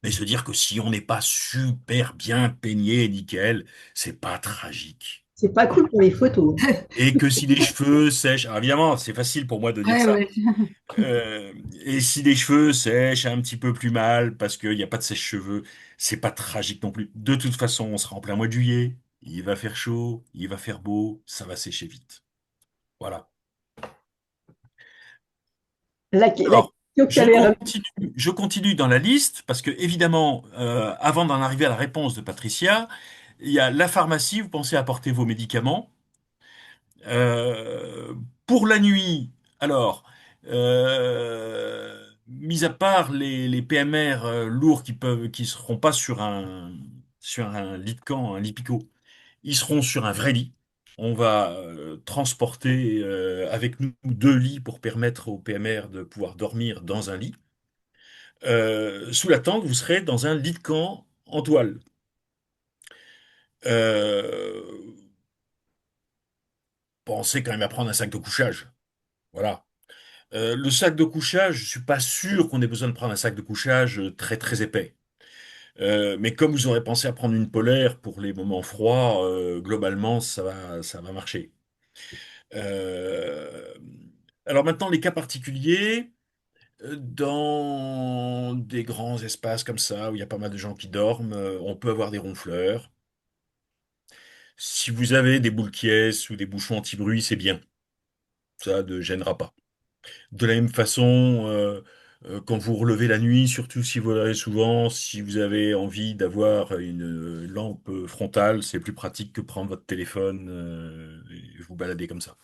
Et se dire que si on n'est pas super bien peigné, nickel, c'est pas tragique. C'est pas cool pour les photos. Et que si les cheveux sèchent, alors évidemment, c'est facile pour moi de dire Ouais, ça. ouais. Et si les cheveux sèchent un petit peu plus mal parce qu'il n'y a pas de sèche-cheveux, c'est pas tragique non plus. De toute façon, on sera en plein mois de juillet, il va faire chaud, il va faire beau, ça va sécher vite. Voilà. La Alors, question que tu je allais. continue, je continue dans la liste parce que évidemment, avant d'en arriver à la réponse de Patricia, Il y a la pharmacie, vous pensez apporter vos médicaments. Euh, pour la nuit, alors, mis à part les PMR lourds qui seront pas sur un lit de camp, un lit picot, ils seront sur un vrai lit. On va transporter avec nous 2 lits pour permettre aux PMR de pouvoir dormir dans un lit. Sous la tente, vous serez dans un lit de camp en toile. Euh, Pensez quand même à prendre un sac de couchage. Voilà. Le sac de couchage, je suis pas sûr qu'on ait besoin de prendre un sac de couchage très très épais. Mais comme vous aurez pensé à prendre une polaire pour les moments froids, globalement ça va marcher. Euh, alors maintenant les cas particuliers, dans des grands espaces comme ça où il y a pas mal de gens qui dorment, on peut avoir des ronfleurs. Si vous avez des boules qui ou des bouchons anti-bruit, c'est bien. Ça ne gênera pas. De la même façon, quand vous relevez la nuit, surtout si vous l'avez souvent, si vous avez envie d'avoir une lampe frontale, c'est plus pratique que prendre votre téléphone et vous balader comme ça.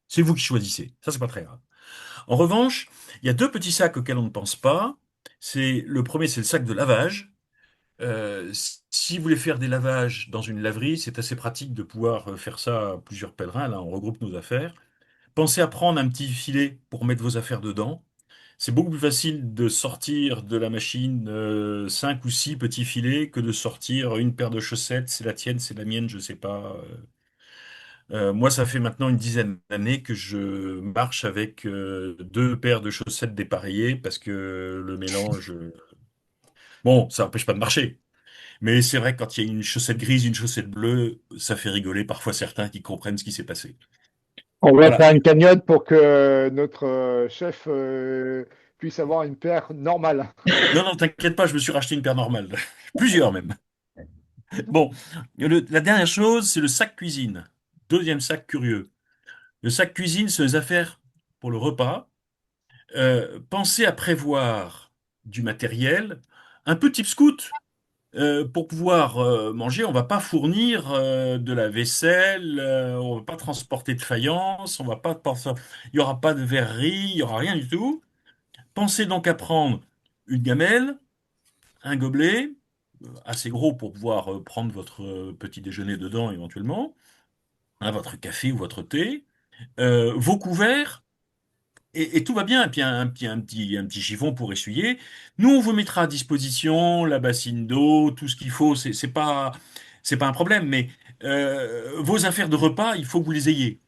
C'est vous qui choisissez. Ça, c'est pas très grave. En revanche, il y a 2 petits sacs auxquels on ne pense pas. Le premier, c'est le sac de lavage. Si vous voulez faire des lavages dans une laverie, c'est assez pratique de pouvoir faire ça à plusieurs pèlerins. Là, on regroupe nos affaires. Pensez à prendre un petit filet pour mettre vos affaires dedans. C'est beaucoup plus facile de sortir de la machine 5 ou 6 petits filets que de sortir une paire de chaussettes. C'est la tienne, c'est la mienne, je sais pas. Moi, ça fait maintenant une dizaine d'années que je marche avec 2 paires de chaussettes dépareillées parce que le mélange. Bon, ça n'empêche pas de marcher. Mais c'est vrai que quand il y a une chaussette grise, une chaussette bleue, ça fait rigoler parfois certains qui comprennent ce qui s'est passé. On va Voilà. faire une cagnotte pour que notre chef puisse avoir une paire normale. Non, non, t'inquiète pas, je me suis racheté une paire normale. Plusieurs même. Bon, la dernière chose, c'est le sac cuisine. Deuxième sac curieux. Le sac cuisine, c'est les affaires pour le repas. Pensez à prévoir du matériel, un peu type scout. Pour pouvoir manger, on va pas fournir de la vaisselle, on va pas transporter de faïence, on va pas il y aura pas de verrerie, il y aura rien du tout. Pensez donc à prendre une gamelle, un gobelet, assez gros pour pouvoir prendre votre petit déjeuner dedans éventuellement, hein, votre café ou votre thé, vos couverts, et tout va bien. Et puis un petit chiffon pour essuyer. Nous, on vous mettra à disposition la bassine d'eau, tout ce qu'il faut. C'est pas un problème. Mais vos affaires de repas, il faut que vous les ayez.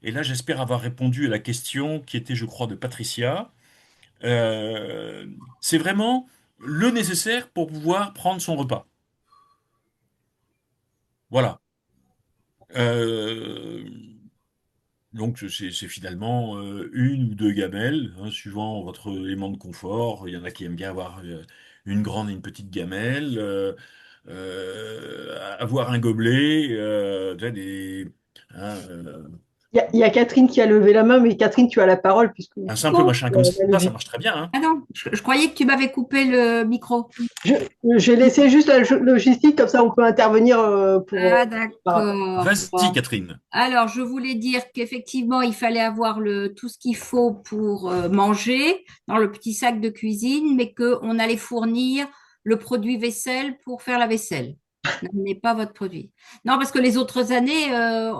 Et là, j'espère avoir répondu à la question qui était, je crois, de Patricia. Euh, c'est vraiment le nécessaire pour pouvoir prendre son repas. Voilà. Euh, Donc c'est finalement 1 ou 2 gamelles, hein, suivant votre élément de confort. Il y en a qui aiment bien avoir une grande et une petite gamelle, avoir un gobelet, tu vois, hein, Il y a Catherine qui a levé la main, mais Catherine, tu as la parole puisque un simple machin comme la ça logique. marche très bien, hein. Ah non, je croyais que tu m'avais coupé le micro. Je- J'ai laissé juste la logistique, comme ça on peut intervenir Ah par rapport. d'accord. Vas-y, Bon. Catherine. Alors, je voulais dire qu'effectivement, il fallait avoir tout ce qu'il faut pour manger dans le petit sac de cuisine, mais qu'on allait fournir le produit vaisselle pour faire la vaisselle. N'amenez pas votre produit. Non, parce que les autres années,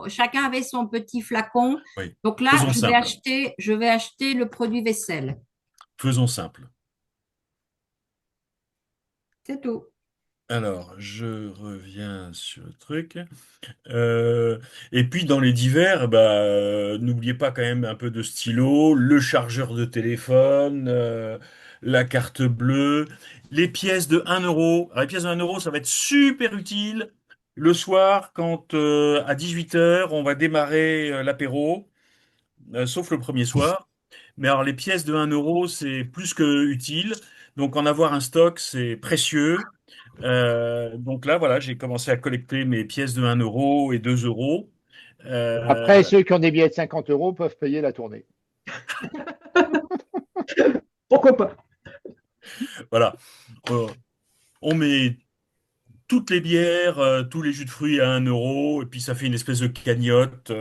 chacun avait son petit flacon. Oui. Donc là, Faisons simple. je vais acheter le produit vaisselle. Faisons simple. C'est tout. Alors, je reviens sur le truc. Euh, et puis dans les divers, bah, n'oubliez pas quand même un peu de stylo, le chargeur de téléphone, la carte bleue, les pièces de 1 euro. Alors, les pièces de 1 euro, ça va être super utile le soir quand à 18 heures on va démarrer l'apéro, sauf le premier soir. Mais alors les pièces de 1 euro, c'est plus que utile. Donc en avoir un stock, c'est précieux. Donc là, voilà, j'ai commencé à collecter mes pièces de 1 euro et 2 euros. Après, Euh, ceux qui ont des billets de 50 euros peuvent payer la tournée. Pourquoi pas? voilà. Euh, on met toutes les bières, tous les jus de fruits à 1 euro, et puis ça fait une espèce de cagnotte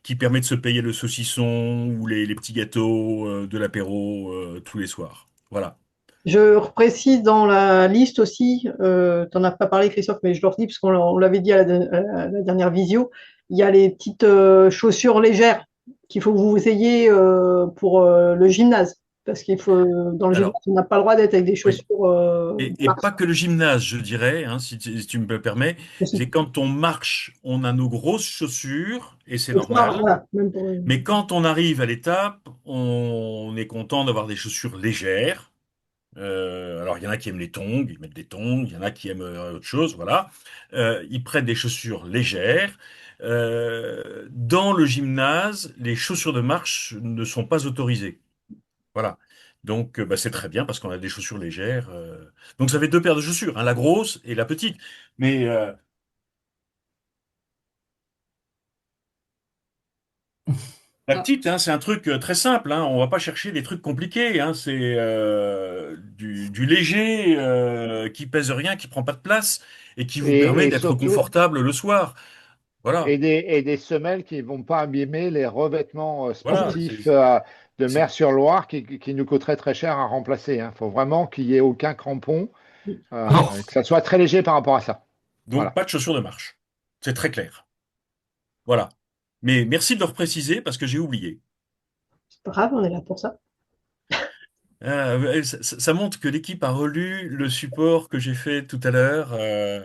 qui permet de se payer le saucisson ou les petits gâteaux de l'apéro tous les soirs. Voilà. Je précise dans la liste aussi, tu n'en as pas parlé, Christophe, mais je le redis parce qu'on l'avait dit à la dernière visio, il y a les petites chaussures légères qu'il faut que vous ayez pour le gymnase. Parce qu'il faut, dans le gymnase, Alors, on n'a pas le droit d'être avec des oui. chaussures de Et marche. pas que le gymnase, je dirais, hein, si tu me le permets, Aussi. c'est quand on marche, on a nos grosses chaussures, et c'est Et ça, normal. voilà, même pour, Mais quand on arrive à l'étape, on est content d'avoir des chaussures légères. Alors, il y en a qui aiment les tongs, ils mettent des tongs, il y en a qui aiment autre chose, voilà. Ils prennent des chaussures légères. Dans le gymnase, les chaussures de marche ne sont pas autorisées. Voilà. Donc, bah, c'est très bien parce qu'on a des chaussures légères. Donc, ça fait deux paires de chaussures, hein, la grosse et la petite. Mais la Ah, petite, hein, c'est un truc très simple. Hein, on va pas chercher des trucs compliqués. Hein, c'est du léger qui pèse rien, qui prend pas de place et qui vous permet Et d'être surtout, confortable le soir. Voilà. et des semelles qui ne vont pas abîmer les revêtements Voilà. sportifs de C'est- Mer-sur-Loire qui nous coûteraient très cher à remplacer. Il faut vraiment qu'il n'y ait aucun crampon, Alors, que ça soit très léger par rapport à ça. Donc, Voilà. pas de chaussures de marche. C'est très clair. Voilà. Mais merci de le repréciser parce que j'ai oublié. c'est pas grave, on est là pour ça. Ça montre que l'équipe a relu le support que j'ai fait tout à l'heure.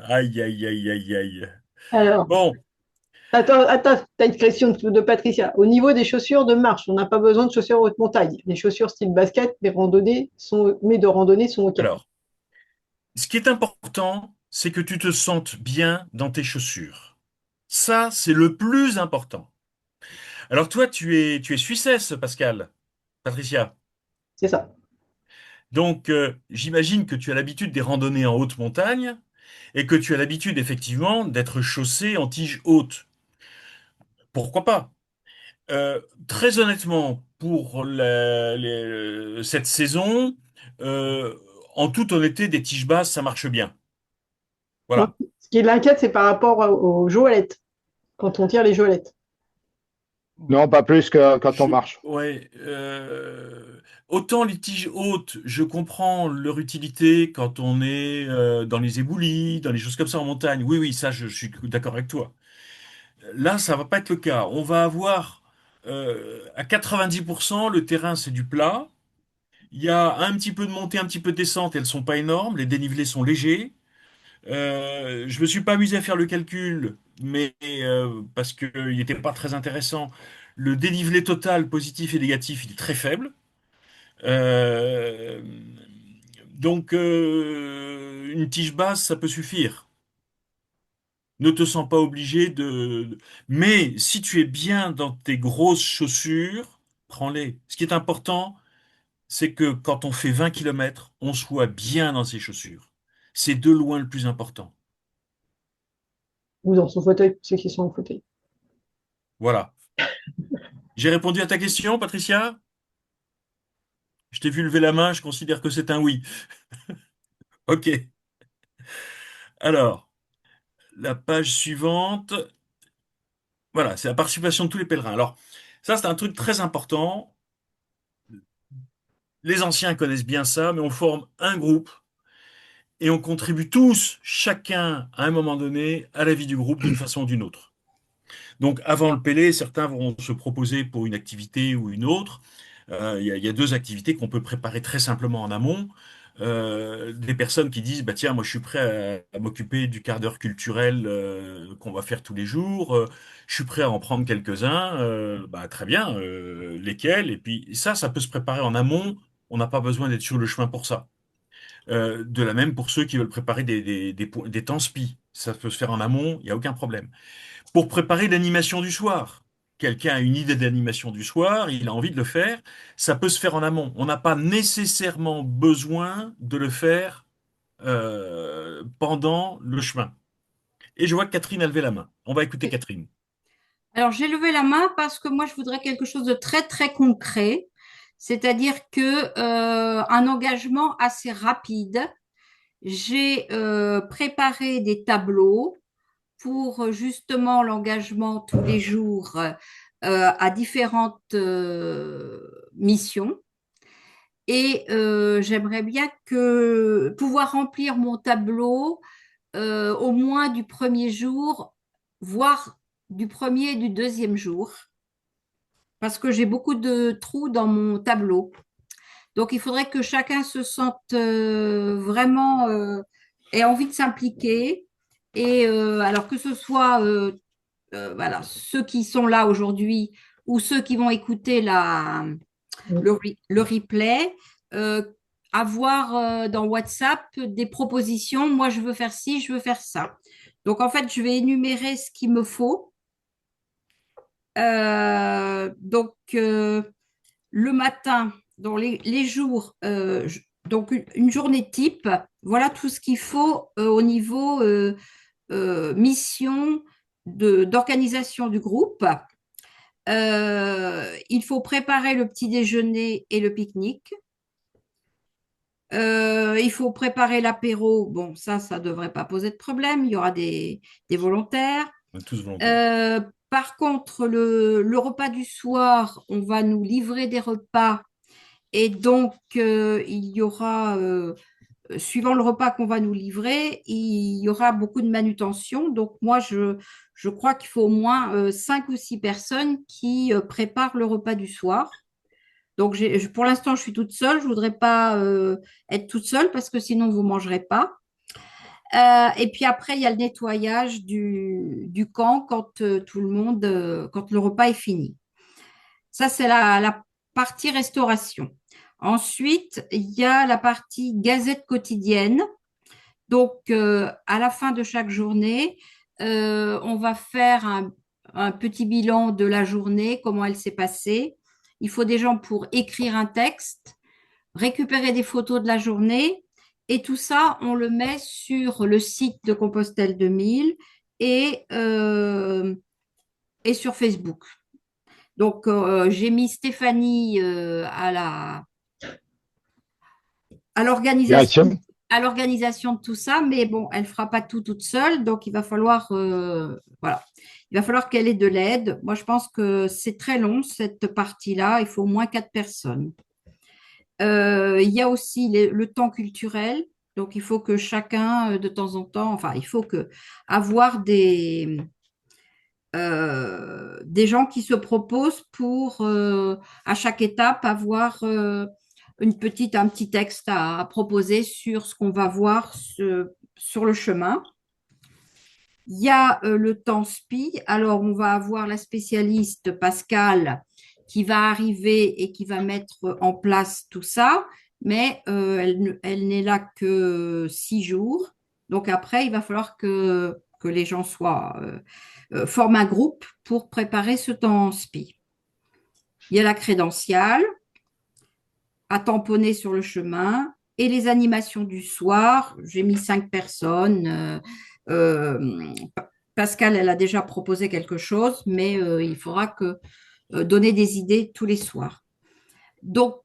Aïe, aïe, aïe, aïe, aïe. Alors, Bon, attends, tu as une question de Patricia. Au niveau des chaussures de marche, on n'a pas besoin de chaussures haute montagne. Les chaussures style basket, mais de randonnée sont OK. alors, ce qui est important, c'est que tu te sentes bien dans tes chaussures. Ça, c'est le plus important. Alors toi, tu es Suissesse, Pascal, Patricia. C'est ça. Donc, j'imagine que tu as l'habitude des randonnées en haute montagne et que tu as l'habitude, effectivement, d'être chaussé en tige haute. Pourquoi pas? Très honnêtement, pour cette saison, euh, en toute honnêteté, des tiges basses, ça marche bien. Moi, Voilà. ce qui l'inquiète, c'est par rapport aux joëlettes, quand on tire les joëlettes. Non, pas plus que quand on Je, marche. ouais, autant les tiges hautes, je comprends leur utilité quand on est dans les éboulis, dans les choses comme ça en montagne. Oui, oui, ça, je suis d'accord avec toi. Là, ça va pas être le cas. On va avoir à 90% le terrain, c'est du plat. Il y a un petit peu de montée, un petit peu de descente. Elles sont pas énormes. Les dénivelés sont légers. Je me suis pas amusé à faire le calcul, mais parce que il n'était pas très intéressant. Le dénivelé total, positif et négatif, il est très faible. Euh, donc, une tige basse, ça peut suffire. Ne te sens pas obligé Mais si tu es bien dans tes grosses chaussures, prends-les. Ce qui est important, c'est que quand on fait 20 kilomètres, on soit bien dans ses chaussures. C'est de loin le plus important. Ou dans son fauteuil, ceux qui sont en fauteuil. Voilà. J'ai répondu à ta question, Patricia? Je t'ai vu lever la main, je considère que c'est un oui. Ok. Alors, la page suivante, voilà, c'est la participation de tous les pèlerins. Alors, ça, c'est un truc très important. Les anciens connaissent bien ça, mais on forme un groupe et on contribue tous, chacun, à un moment donné, à la vie du groupe d'une façon ou d'une autre. Donc, avant le Pélé, certains vont se proposer pour une activité ou une autre. Il y a deux activités qu'on peut préparer très simplement en amont. Des personnes qui disent, bah tiens, moi je suis prêt à m'occuper du quart d'heure culturel qu'on va faire tous les jours. Je suis prêt à en prendre quelques-uns. Bah très bien. Lesquels? Et puis ça peut se préparer en amont. On n'a pas besoin d'être sur le chemin pour ça. De la même pour ceux qui veulent préparer des temps spi. Ça peut se faire en amont, il n'y a aucun problème. Pour préparer l'animation du soir. Quelqu'un a une idée d'animation du soir, il a envie de le faire, ça peut se faire en amont. On n'a pas nécessairement besoin de le faire pendant le chemin. Et je vois que Catherine a levé la main. On va écouter Catherine. alors, j'ai levé la main parce que moi, je voudrais quelque chose de très, très concret, c'est-à-dire que un engagement assez rapide J'ai préparé des tableaux pour justement l'engagement tous les jours à différentes missions. Et j'aimerais bien pouvoir remplir mon tableau au moins du premier jour, voire du premier et du deuxième jour, parce que j'ai beaucoup de trous dans mon tableau. Donc, il faudrait que chacun se sente vraiment ait envie de s'impliquer. Et alors que ce soit voilà, ceux qui sont là aujourd'hui ou ceux qui vont écouter le replay, euh, avoir dans WhatsApp des propositions. Moi, je veux faire ci, je veux faire ça. Donc, en fait, je vais énumérer ce qu'il me faut. Donc, le matin, dans les jours, donc une journée type, voilà tout ce qu'il faut au niveau mission d'organisation du groupe. Il faut préparer le petit déjeuner et le pique-nique. Il faut préparer l'apéro. Bon, ça ne devrait pas poser de problème. Il y aura des volontaires. On est tous volontaires. Par contre, le repas du soir, on va nous livrer des repas. Et donc, il y aura, suivant le repas qu'on va nous livrer, il y aura beaucoup de manutention. Donc, moi, je crois qu'il faut au moins 5 ou 6 personnes qui préparent le repas du soir. Donc, pour l'instant, je suis toute seule. Je voudrais pas être toute seule parce que sinon, vous mangerez pas. Et puis après, il y a le nettoyage du camp quand tout le monde, quand le repas est fini. Ça, c'est la partie restauration. Ensuite, il y a la partie gazette quotidienne. Donc, à la fin de chaque journée, on va faire un petit bilan de la journée, comment elle s'est passée. Il faut des gens pour écrire un texte, récupérer des photos de la journée, et tout ça, on le met sur le site de Compostelle 2000 et, et sur Facebook. Donc, j'ai mis Stéphanie à l'organisation Direction. à l'organisation de tout ça, mais bon, elle fera pas tout toute seule, donc il va falloir voilà, il va falloir qu'elle ait de l'aide. Moi, je pense que c'est très long cette partie-là. Il faut au moins 4 personnes. Il y a aussi le temps culturel. Donc, il faut que chacun, de temps en temps, enfin, il faut que avoir des gens qui se proposent pour, à chaque étape, avoir un petit texte à proposer sur ce qu'on va voir sur le chemin. Il y a le temps SPI. Alors, on va avoir la spécialiste Pascal qui va arriver et qui va mettre en place tout ça, mais elle n'est là que 6 jours. Donc après, il va falloir que les gens forment un groupe pour préparer ce temps SPI. Il y a la crédentiale à tamponner sur le chemin et les animations du soir. J'ai mis 5 personnes. Euh, Pascal, elle a déjà proposé quelque chose, mais il faudra donner des idées tous les soirs. Donc,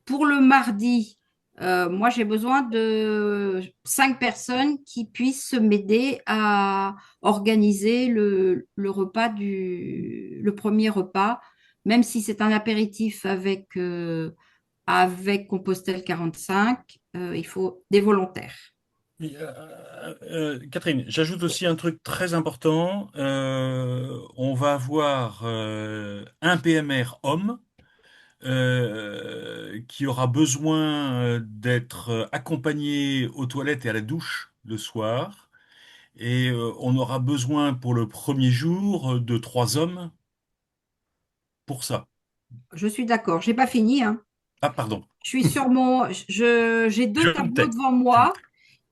pour le mardi, moi, j'ai besoin de 5 personnes qui puissent m'aider à organiser le repas le premier repas, même si c'est un apéritif avec Compostelle 45, il faut des volontaires. Catherine, j'ajoute aussi un truc très important. On va avoir un PMR homme qui aura besoin d'être accompagné aux toilettes et à la douche le soir. Et on aura besoin pour le premier jour de 3 hommes pour ça. Je suis d'accord. J'ai pas fini, hein. Ah, pardon. Je suis j'ai deux Je me tableaux tais. devant moi.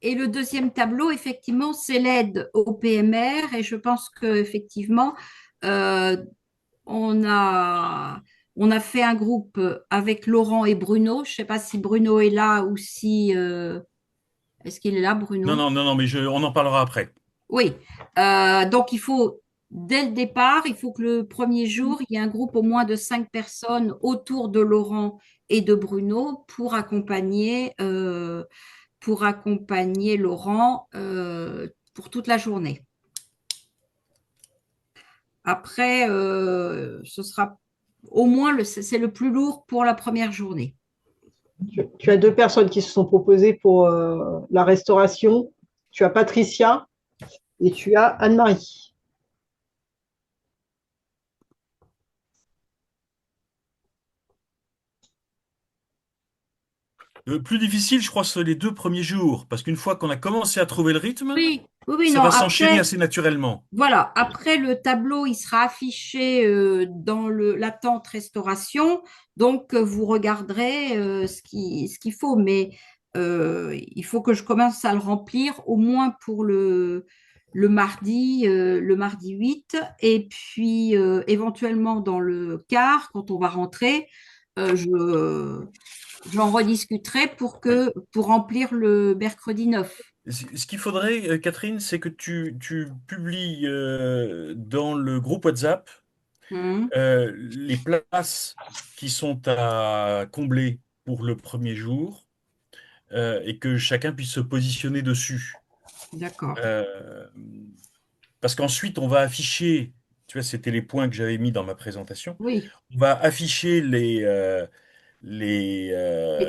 Et le deuxième tableau, effectivement, c'est l'aide au PMR. Et je pense qu'effectivement, euh, on a, on a fait un groupe avec Laurent et Bruno. Je ne sais pas si Bruno est là ou si... est-ce qu'il est là, Non, Bruno? non, non, non, mais on en parlera après. Oui. Donc, il faut, dès le départ, il faut que le premier jour, il y ait un groupe au moins de 5 personnes autour de Laurent et de Bruno pour accompagner pour accompagner Laurent pour toute la journée. Après, ce sera au moins, c'est le plus lourd pour la première journée. Tu as deux personnes qui se sont proposées pour la restauration. Tu as Patricia et tu as Anne-Marie. Le plus difficile, je crois, c'est les 2 premiers jours, parce qu'une fois qu'on a commencé à trouver le rythme, Oui, oui, oui, ça non. va s'enchaîner Après, assez naturellement. voilà. Après, le tableau, il sera affiché dans la tente restauration. Donc, vous regarderez ce qu'il faut. Mais il faut que je commence à le remplir au moins pour le mardi 8. Et puis, éventuellement, dans le quart, quand on va rentrer, j'en rediscuterai Oui. pour remplir le mercredi 9. Ce qu'il faudrait, Catherine, c'est que tu publies dans le groupe WhatsApp Mhm. les places qui sont à combler pour le premier jour et que chacun puisse se positionner dessus. D'accord. Euh, Parce qu'ensuite, on va afficher, tu vois, c'était les points que j'avais mis dans ma présentation, Oui, on va afficher les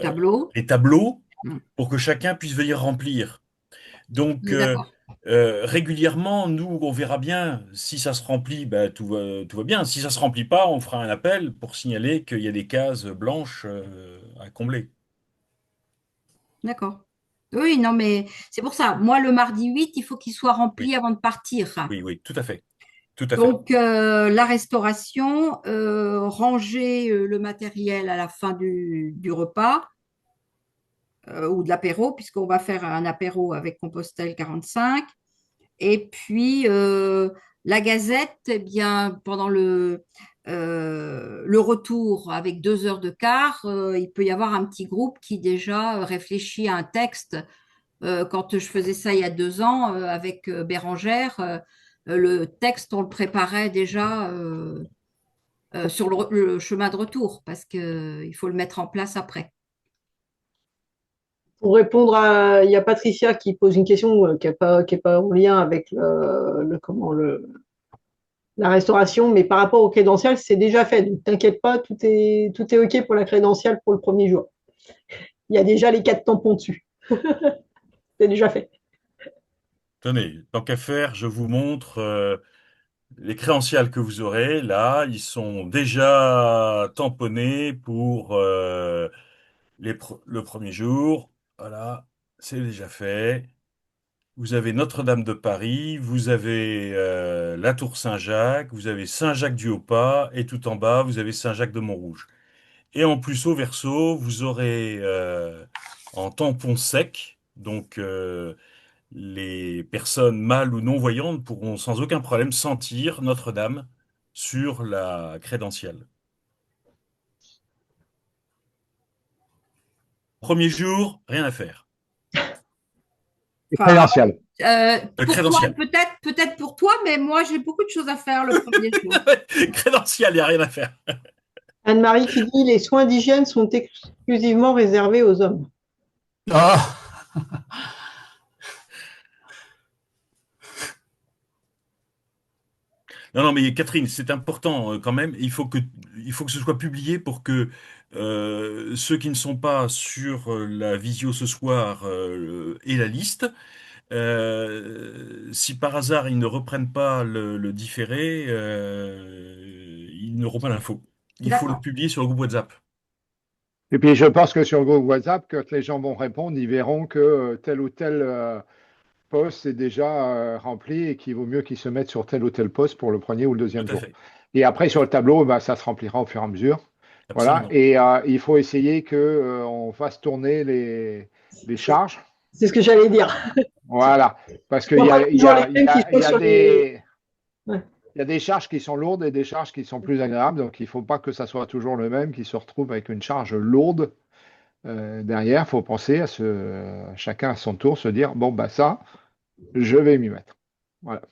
tableaux. les tableaux Mm. pour que chacun puisse venir remplir. Donc, D'accord, régulièrement, nous, on verra bien si ça se remplit, bah, tout va bien. Si ça se remplit pas, on fera un appel pour signaler qu'il y a des cases blanches à combler. d'accord. Oui, non, mais c'est pour ça. Moi, le mardi 8, il faut qu'il soit rempli Oui, avant de partir. oui, oui, tout à fait. Tout à fait. Donc, la restauration, ranger le matériel à la fin du repas ou de l'apéro, puisqu'on va faire un apéro avec Compostelle 45. Et puis, la Gazette, eh bien, pendant le retour avec 2 heures de quart, il peut y avoir un petit groupe qui déjà réfléchit à un texte. Quand je faisais ça il y a 2 ans avec Bérangère, le texte, on le préparait déjà sur le chemin de retour parce qu'il faut le mettre en place après. Pour répondre à, il y a Patricia qui pose une question qui est pas en lien avec la restauration, mais par rapport au crédential, c'est déjà fait. Donc, t'inquiète pas, tout est OK pour la crédentiale pour le premier jour. Il y a déjà les 4 tampons dessus. C'est déjà fait. Tenez, tant qu'à faire, je vous montre les crédentials que vous aurez. Là, ils sont déjà tamponnés pour le premier jour. Voilà, c'est déjà fait. Vous avez Notre-Dame de Paris, vous avez la Tour Saint-Jacques, vous avez Saint-Jacques-du-Haut-Pas, et tout en bas, vous avez Saint-Jacques de Montrouge. Et en plus, au verso, vous aurez en tampon sec, donc les personnes mâles ou non-voyantes pourront sans aucun problème sentir Notre-Dame sur la crédentiale. Premier jour, rien à faire. Et Enfin, crédentiel. pour toi, Crédential. peut-être pour toi, mais moi, j'ai beaucoup de choses à faire le premier jour. Crédential, il n'y a rien à faire. Anne-Marie qui dit les soins d'hygiène sont exclusivement réservés aux hommes. Ah, Non, non, mais Catherine, c'est important quand même. Il faut que ce soit publié pour que ceux qui ne sont pas sur la visio ce soir aient la liste. Si par hasard ils ne reprennent pas le différé, ils n'auront pas l'info. Il faut le D'accord, publier sur le groupe WhatsApp. Et puis, je pense que sur le groupe WhatsApp, quand les gens vont répondre, ils verront que tel ou tel poste est déjà rempli et qu'il vaut mieux qu'ils se mettent sur tel ou tel poste pour le premier ou le deuxième Tout à jour. fait. Et après, sur le tableau, bah, ça se remplira au fur et à mesure. Voilà. Absolument. Et il faut essayer que on fasse tourner les charges. C'est ce que j'allais dire. Voilà. Parce Ce qu'il ne y sont pas a, il y toujours les a, il y mêmes qui a, il sont y a sur les. des, Ouais. il y a des charges qui sont lourdes et des charges qui sont plus agréables. Donc, il ne faut pas que ça soit toujours le même qui se retrouve avec une charge lourde. Derrière, il faut penser chacun à son tour, se dire, bon, bah ça, je vais m'y mettre. Voilà.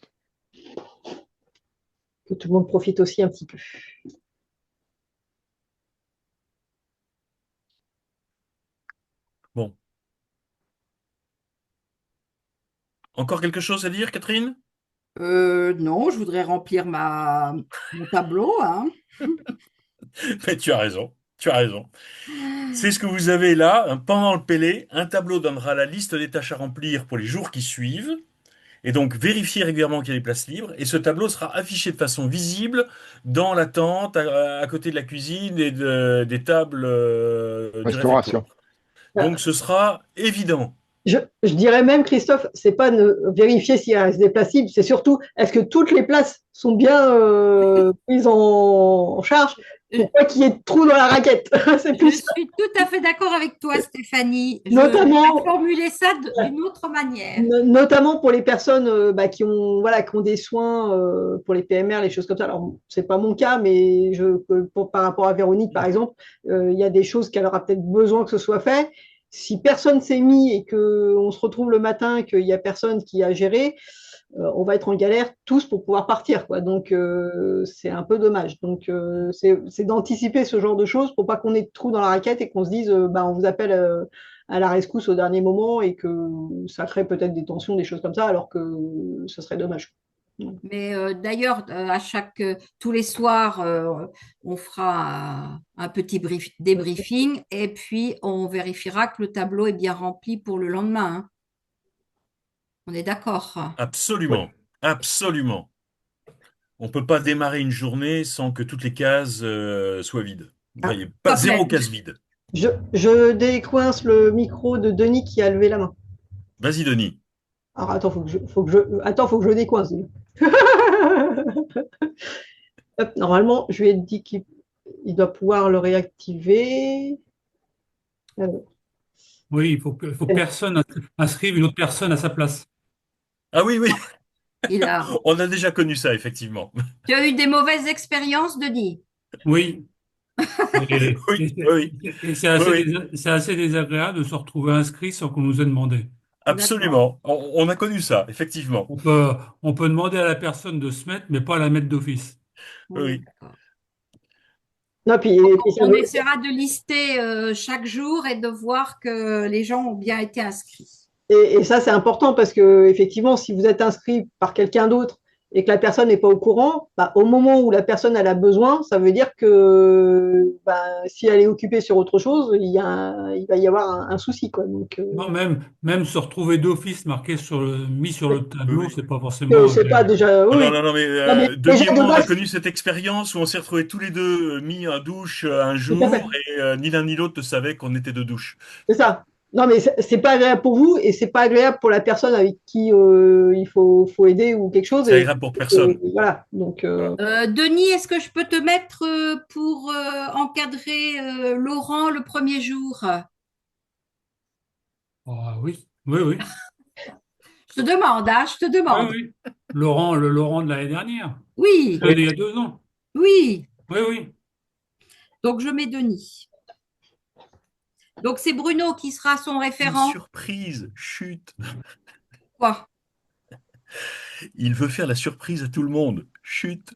Que tout le monde profite aussi un petit peu. Bon. Encore quelque chose à dire, Catherine? Non, je voudrais remplir mon tableau, hein. Mais tu as raison. Tu as raison. C'est ce que vous avez là, pendant le Pélé. Un tableau donnera la liste des tâches à remplir pour les jours qui suivent. Et donc, vérifiez régulièrement qu'il y a des places libres. Et ce tableau sera affiché de façon visible dans la tente, à côté de la cuisine et des tables du réfectoire. Restauration. Donc, ce sera évident. Je dirais même, Christophe, c'est pas vérifier s'il reste des places libres, c'est surtout est-ce que toutes les places sont bien prises en charge Euh, pour pas qu'il y ait de trous dans la raquette. C'est Je plus suis tout à fait d'accord avec toi, Stéphanie. Je vais notamment, formuler ça d'une autre manière. notamment pour les personnes bah, qui ont voilà qui ont des soins pour les PMR, les choses comme ça. Alors c'est pas mon cas, mais par rapport à Véronique par exemple, il y a des choses qu'elle aura peut-être besoin que ce soit fait. Si personne s'est mis et que on se retrouve le matin qu'il y a personne qui a géré, on va être en galère tous pour pouvoir partir, quoi. Donc c'est un peu dommage. Donc c'est d'anticiper ce genre de choses pour pas qu'on ait de trous dans la raquette et qu'on se dise bah, on vous appelle à la rescousse au dernier moment et que ça crée peut-être des tensions, des choses comme ça, alors que ce serait dommage. Mais d'ailleurs, tous les soirs, on fera un petit débriefing et puis on vérifiera que le tableau est bien rempli pour le lendemain, hein. On est d'accord. Oui. Absolument. Absolument. On peut pas démarrer une journée sans que toutes les cases soient vides. Vous Ah, voyez, pas Pas zéro pleine. case vide. je décoince le micro de Denis qui a levé la main. Vas-y, Denis. Alors attends, faut que je le décoince. Hop, normalement, je lui ai dit qu'il doit pouvoir le réactiver. Alors, Oui, il faut que personne inscrive une autre personne à sa place. Ah oui, oui, Il a... on a déjà connu ça, effectivement. Tu as eu des mauvaises expériences, Denis? Oui. Oui, oui, Et oui, oui, c'est assez désagréable de se retrouver inscrit sans qu'on nous ait demandé. D'accord. absolument. On a connu ça, effectivement. On peut demander à la personne de se mettre, mais pas la mettre d'office. Oui, Oui, d'accord. non, puis ça On veut, essaiera de lister chaque jour et de voir que les gens ont bien été inscrits. et ça, c'est important parce que effectivement, si vous êtes inscrit par quelqu'un d'autre et que la personne n'est pas au courant, bah, au moment où la personne elle a besoin, ça veut dire que bah, si elle est occupée sur autre chose, il va y avoir un souci, quoi. Donc, Non, même se retrouver d'office mis sur oui. le oui, tableau, oui. c'est pas forcément C'est pas agréable. déjà, Non, oui, non, oui. non, non, mais Non, mais Denis déjà et de moi, on a base, connu cette expérience où on s'est retrouvés tous les deux mis en douche un tout à fait. jour et ni l'un ni l'autre ne savait qu'on était de douche. C'est ça. Non, mais c'est pas agréable pour vous et c'est pas agréable pour la personne avec qui faut aider ou quelque chose. C'est agréable pour personne. Voilà. Donc, Voilà. Denis, est-ce que je peux te mettre pour encadrer Laurent le premier jour? Ah oui, oui, oui. Je te demande, hein, je te Oui, demande. oui. Le Laurent de l'année dernière. Oui, Il y a 2 ans. oui. Oui, oui. Donc je mets Denis. Donc c'est Bruno qui sera son Une référent. surprise, chut. Quoi? Il veut faire la surprise à tout le monde. Chut.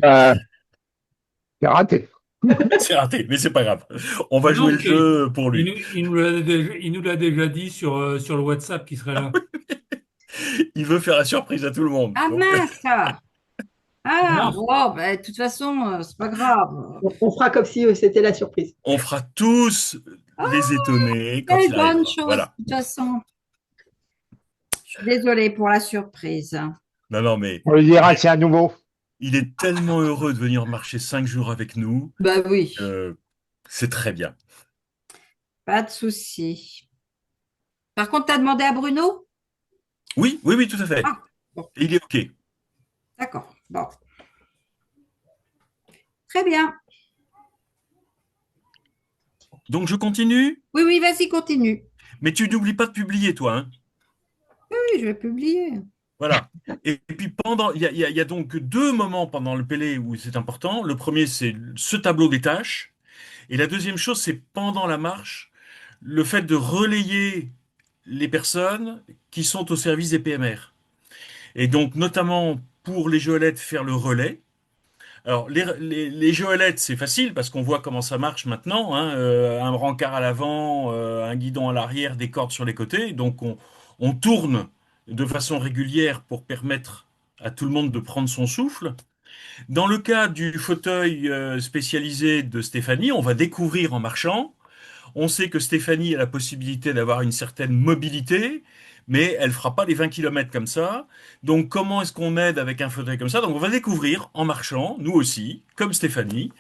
Euh, c'est raté. C'est raté, mais c'est pas grave. On va Mais jouer non, le jeu pour lui. il nous l'a déjà dit sur le WhatsApp qu'il serait là. Il veut faire la surprise à tout le monde. Ah Donc, mince! Ah, Non, bon, ben, de toute façon, c'est pas grave. on fera comme si c'était la surprise. on fera tous les étonner quand Quelle il bonne arrivera. chose, de Voilà. toute façon. Je suis désolée pour la surprise. Non, non, mais On lui dira que c'est un nouveau. il est tellement heureux de venir marcher 5 jours avec nous. Bah oui, C'est très bien. pas de souci. Par contre, tu as demandé à Bruno? Oui, oui, oui, tout à fait. Ah, bon, Et il est OK. d'accord. Bon, très bien. Donc je continue, Oui, oui, vas-y, continue. mais tu n'oublies pas de publier, toi, hein. Oui, je vais publier. Voilà. Et puis il y a donc 2 moments pendant le Pélé où c'est important. Le premier, c'est ce tableau des tâches. Et la deuxième chose, c'est pendant la marche, le fait de relayer les personnes qui sont au service des PMR. Et donc, notamment pour les Joëlettes, faire le relais. Alors, les geolettes, c'est facile parce qu'on voit comment ça marche maintenant, hein. Un brancard à l'avant, un guidon à l'arrière, des cordes sur les côtés. Donc, on tourne de façon régulière pour permettre à tout le monde de prendre son souffle. Dans le cas du fauteuil spécialisé de Stéphanie, on va découvrir en marchant. On sait que Stéphanie a la possibilité d'avoir une certaine mobilité, mais elle fera pas les 20 kilomètres comme ça. Donc comment est-ce qu'on aide avec un fauteuil comme ça? Donc on va découvrir en marchant, nous aussi, comme Stéphanie.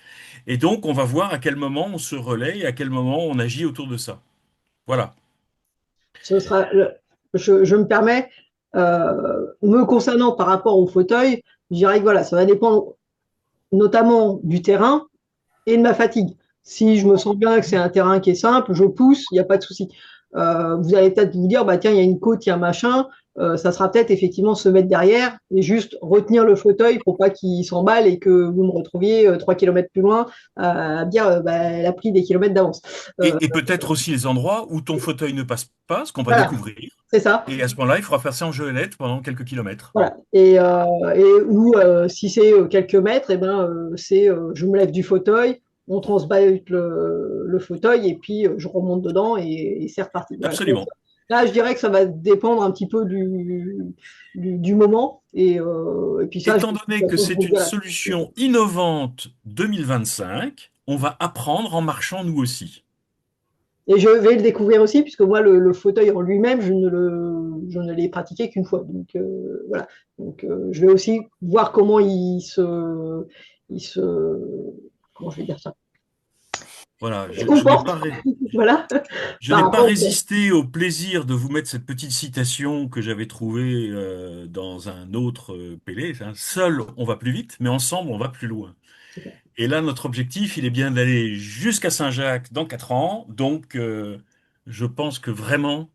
Et donc on va voir à quel moment on se relaie et à quel moment on agit autour de ça. Voilà. Ce sera, je me permets, me concernant par rapport au fauteuil, je dirais que voilà, ça va dépendre notamment du terrain et de ma fatigue. Si je me sens bien que c'est un terrain qui est simple, je pousse, il n'y a pas de souci. Vous allez peut-être vous dire, bah tiens, il y a une côte, il y a un machin. Ça sera peut-être effectivement se mettre derrière et juste retenir le fauteuil pour pas qu'il s'emballe et que vous me retrouviez 3 kilomètres plus loin à dire, bah, elle a pris des kilomètres d'avance. Euh, Et peut-être aussi les endroits où ton fauteuil ne passe pas, ce qu'on va voilà, découvrir. c'est ça. Et à ce moment-là, il faudra faire ça en gelette pendant quelques kilomètres. Voilà. Et ou si c'est quelques mètres, et ben, je me lève du fauteuil, on transballe le fauteuil et puis je remonte dedans et c'est reparti. Voilà. Donc, Absolument. là, je dirais que ça va dépendre un petit peu du moment. Et puis ça, Étant de toute donné que façon, je vous c'est le une dirai. solution innovante 2025, on va apprendre en marchant nous aussi. Et je vais le découvrir aussi, puisque moi, le fauteuil en lui-même, je ne l'ai pratiqué qu'une fois. Donc, voilà. Donc, je vais aussi voir comment il se, comment je vais dire ça, Voilà, se comporte, voilà, je par n'ai pas rapport au... résisté au plaisir de vous mettre cette petite citation que j'avais trouvée dans un autre Pélé, hein. Seul, on va plus vite, mais ensemble, on va plus loin. Et là, notre objectif, il est bien d'aller jusqu'à Saint-Jacques dans 4 ans. Donc, je pense que vraiment,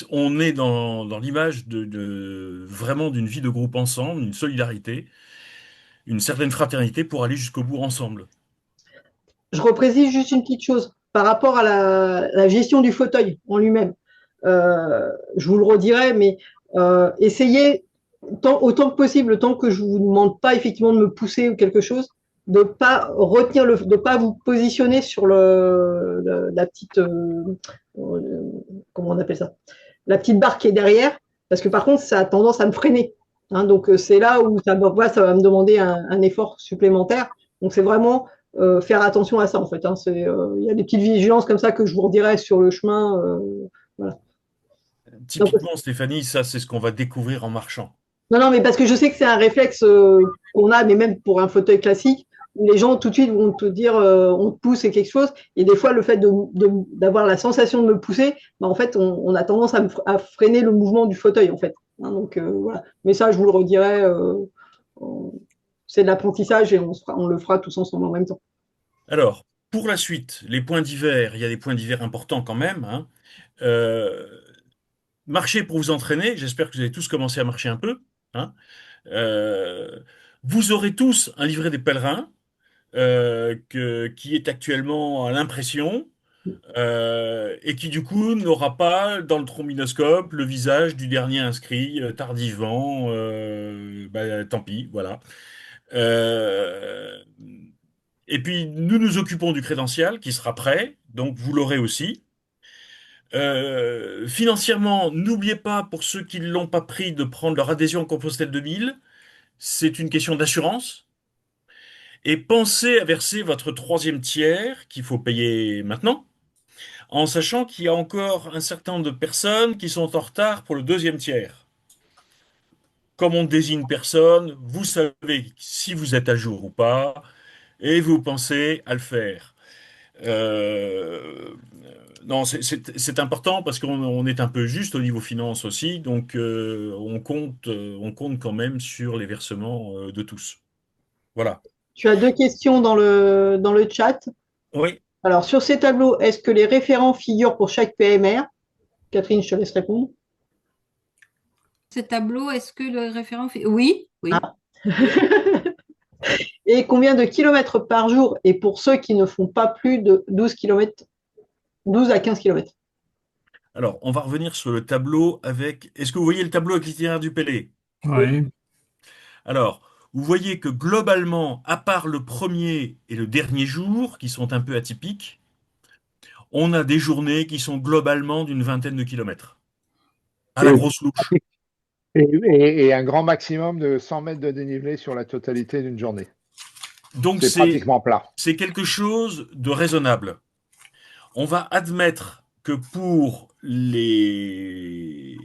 on est dans l'image vraiment d'une vie de groupe ensemble, une solidarité, une certaine fraternité pour aller jusqu'au bout ensemble. Je reprécise juste une petite chose par rapport à la gestion du fauteuil en lui-même. Je vous le redirai, mais essayez autant que possible, tant que je ne vous demande pas effectivement de me pousser ou quelque chose, de pas retenir de pas vous positionner sur la petite, comment on appelle ça, la petite barre qui est derrière, parce que par contre, ça a tendance à me freiner. Hein, donc c'est là où ça va me demander un effort supplémentaire. Donc c'est vraiment faire attention à ça en fait. Hein. Il y a des petites vigilances comme ça que je vous redirai sur le chemin. Voilà. Donc, Typiquement, Stéphanie, ça, c'est ce qu'on va découvrir en marchant. non, non, mais parce que je sais que c'est un réflexe qu'on a, mais même pour un fauteuil classique, où les gens tout de suite vont te dire on te pousse et quelque chose. Et des fois, le fait d'avoir la sensation de me pousser, bah, en fait, on a tendance à freiner le mouvement du fauteuil, en fait. Hein, donc voilà. Mais ça, je vous le redirai. C'est de l'apprentissage et on le fera tous ensemble en même temps. Alors, pour la suite, les points divers, il y a des points divers importants quand même, hein. Euh, Marchez pour vous entraîner. J'espère que vous avez tous commencé à marcher un peu, hein. Euh, Vous aurez tous un livret des pèlerins qui est actuellement à l'impression et qui du coup n'aura pas dans le trombinoscope le visage du dernier inscrit tardivement. Bah, tant pis, voilà. Euh, et puis nous nous occupons du crédential qui sera prêt, donc vous l'aurez aussi. Financièrement, n'oubliez pas pour ceux qui ne l'ont pas pris de prendre leur adhésion au Compostelle 2000. C'est une question d'assurance. Et pensez à verser votre troisième tiers qu'il faut payer maintenant, en sachant qu'il y a encore un certain nombre de personnes qui sont en retard pour le deuxième tiers. Comme on désigne personne, vous savez si vous êtes à jour ou pas, et vous pensez à le faire. Euh, non, c'est important parce qu'on est un peu juste au niveau finance aussi, donc on compte quand même sur les versements de tous. Voilà. Tu as deux questions dans le chat. Oui. Alors, sur ces tableaux, est-ce que les référents figurent pour chaque PMR? Catherine, je te laisse répondre. Ce tableau, est-ce que le référent fait... Oui, oui. Ah. Et combien de kilomètres par jour? Et pour ceux qui ne font pas plus de 12 kilomètres, 12 à 15 kilomètres. Alors, on va revenir sur le tableau avec. Est-ce que vous voyez le tableau avec l'itinéraire du Pélé? Oui. Oui. Alors, vous voyez que globalement, à part le premier et le dernier jour, qui sont un peu atypiques, on a des journées qui sont globalement d'une vingtaine de kilomètres, à la Et, grosse louche. et un grand maximum de 100 mètres de dénivelé sur la totalité d'une journée. Donc C'est pratiquement plat. c'est quelque chose de raisonnable. On va admettre que pour les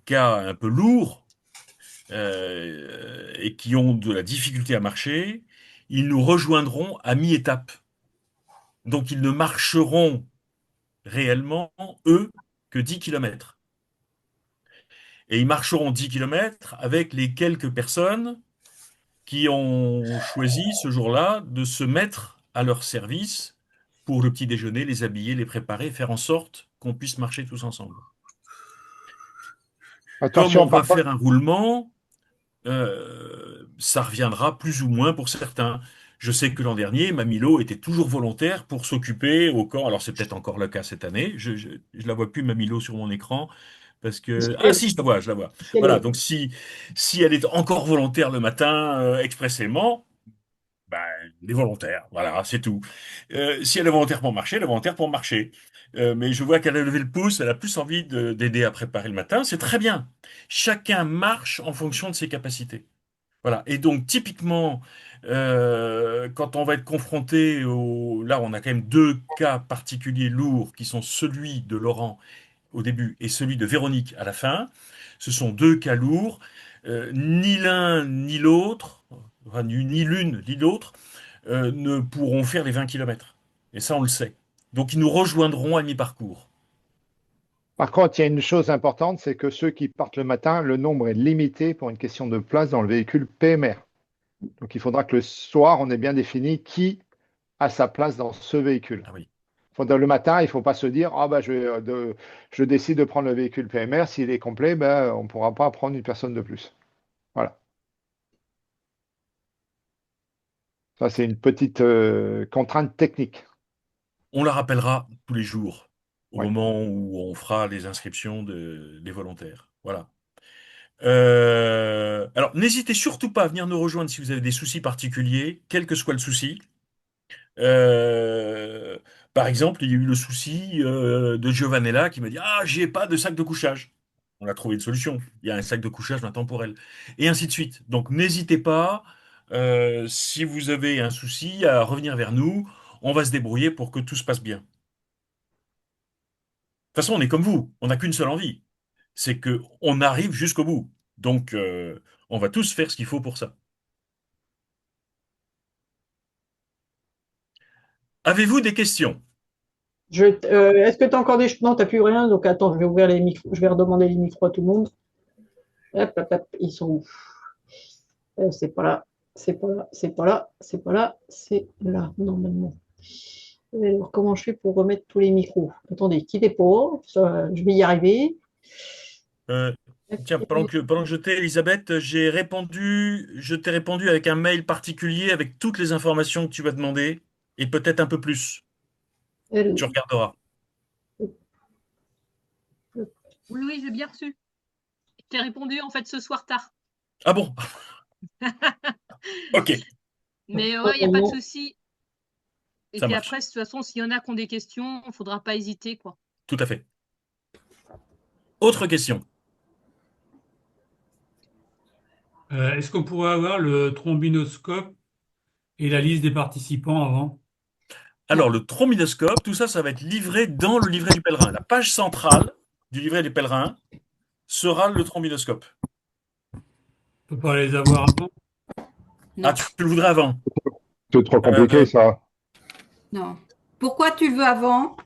cas un peu lourds et qui ont de la difficulté à marcher, ils nous rejoindront à mi-étape. Donc ils ne marcheront réellement, eux, que 10 kilomètres. Et ils marcheront 10 kilomètres avec les quelques personnes qui ont choisi ce jour-là de se mettre à leur service pour le petit déjeuner, les habiller, les préparer, faire en sorte qu'on puisse marcher tous ensemble. Comme on Attention, va parfois, faire un roulement, ça reviendra plus ou moins pour certains. Je sais que l'an dernier, Mamilo était toujours volontaire pour s'occuper au camp. Alors c'est peut-être encore le cas cette année. Je la vois plus Mamilo sur mon écran parce que ah si je la vois, je la vois. Si elle Voilà. est- Donc si elle est encore volontaire le matin expressément, ben, elle est volontaire. Voilà, c'est tout. Si elle est volontaire pour marcher, elle est volontaire pour marcher. Mais je vois qu'elle a levé le pouce, elle a plus envie d'aider à préparer le matin. C'est très bien. Chacun marche en fonction de ses capacités. Voilà. Et donc, typiquement, quand on va être confronté au... Là, on a quand même deux cas particuliers lourds qui sont celui de Laurent au début et celui de Véronique à la fin. Ce sont deux cas lourds. Ni l'un ni l'autre, enfin, ni l'une ni l'autre, ne pourront faire les 20 kilomètres. Et ça, on le sait. Donc, ils nous rejoindront à mi-parcours. par contre, il y a une chose importante, c'est que ceux qui partent le matin, le nombre est limité pour une question de place dans le véhicule PMR. Donc, il faudra que le soir, on ait bien défini qui a sa place dans ce véhicule. Ah oui. Le matin, il ne faut pas se dire, ah bah, je décide de prendre le véhicule PMR, s'il est complet, ben, on ne pourra pas prendre une personne de plus. Voilà. Ça, c'est une petite contrainte technique. On la rappellera tous les jours au Ouais. moment où on fera les inscriptions des volontaires. Voilà. Alors, n'hésitez surtout pas à venir nous rejoindre si vous avez des soucis particuliers, quel que soit le souci. Euh, Par exemple, il y a eu le souci de Giovanella qui m'a dit, ah, j'ai pas de sac de couchage. On a trouvé une solution. Il y a un sac de couchage maintenant pour elle. Et ainsi de suite. Donc, n'hésitez pas, si vous avez un souci, à revenir vers nous. On va se débrouiller pour que tout se passe bien. De toute façon, on est comme vous. On n'a qu'une seule envie. C'est que on arrive jusqu'au bout. Donc, on va tous faire ce qu'il faut pour ça. Avez-vous des questions? Est-ce que tu as encore des... Non, tu n'as plus rien. Donc attends, je vais ouvrir les micros. Je vais redemander les micros à tout le monde. Hop, hop, hop. Ils sont où? C'est pas là. C'est pas là. C'est pas là. C'est pas là. C'est là, normalement. Alors, comment je fais pour remettre tous les micros? Attendez, quittez pas. Je vais y arriver. Euh, Tiens, pendant que je t'ai, Elisabeth, je t'ai répondu avec un mail particulier avec toutes les informations que tu vas demander et peut-être un peu plus. Tu regarderas. Oui, oui, j'ai bien reçu. Je t'ai répondu en fait ce soir tard. Ah bon? Ok, Mais ouais, il n'y a pas de souci. Et ça puis marche. après, de toute façon, s'il y en a qui ont des questions, il ne faudra pas hésiter, quoi. Tout à fait. Autre question. Est-ce qu'on pourrait avoir le trombinoscope et la liste des participants avant? Alors, le trombinoscope, tout ça, ça va être livré dans le livret du pèlerin. La page centrale du livret des pèlerins sera le trombinoscope. On peut pas les avoir avant? Ah, Non, tu le voudrais avant? C'est trop compliqué, Euh, ça. non. Pourquoi tu le veux avant?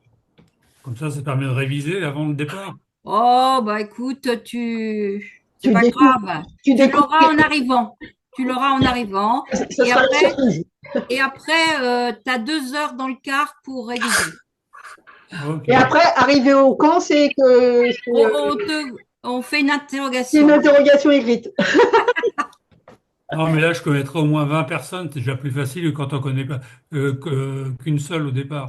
Comme ça permet de réviser avant le départ. Oh, bah écoute, c'est Tu pas découvres, grave. tu Tu découvres. l'auras en arrivant. Tu l'auras en arrivant. Ça Et sera la après, surprise. tu as 2 heures dans le car pour réviser. Ok. Et après, arrivé au camp, On fait une c'est une interrogation. interrogation écrite. Non, mais là, je connaîtrai au moins 20 personnes. C'est déjà plus facile que quand on connaît pas qu'une seule au départ.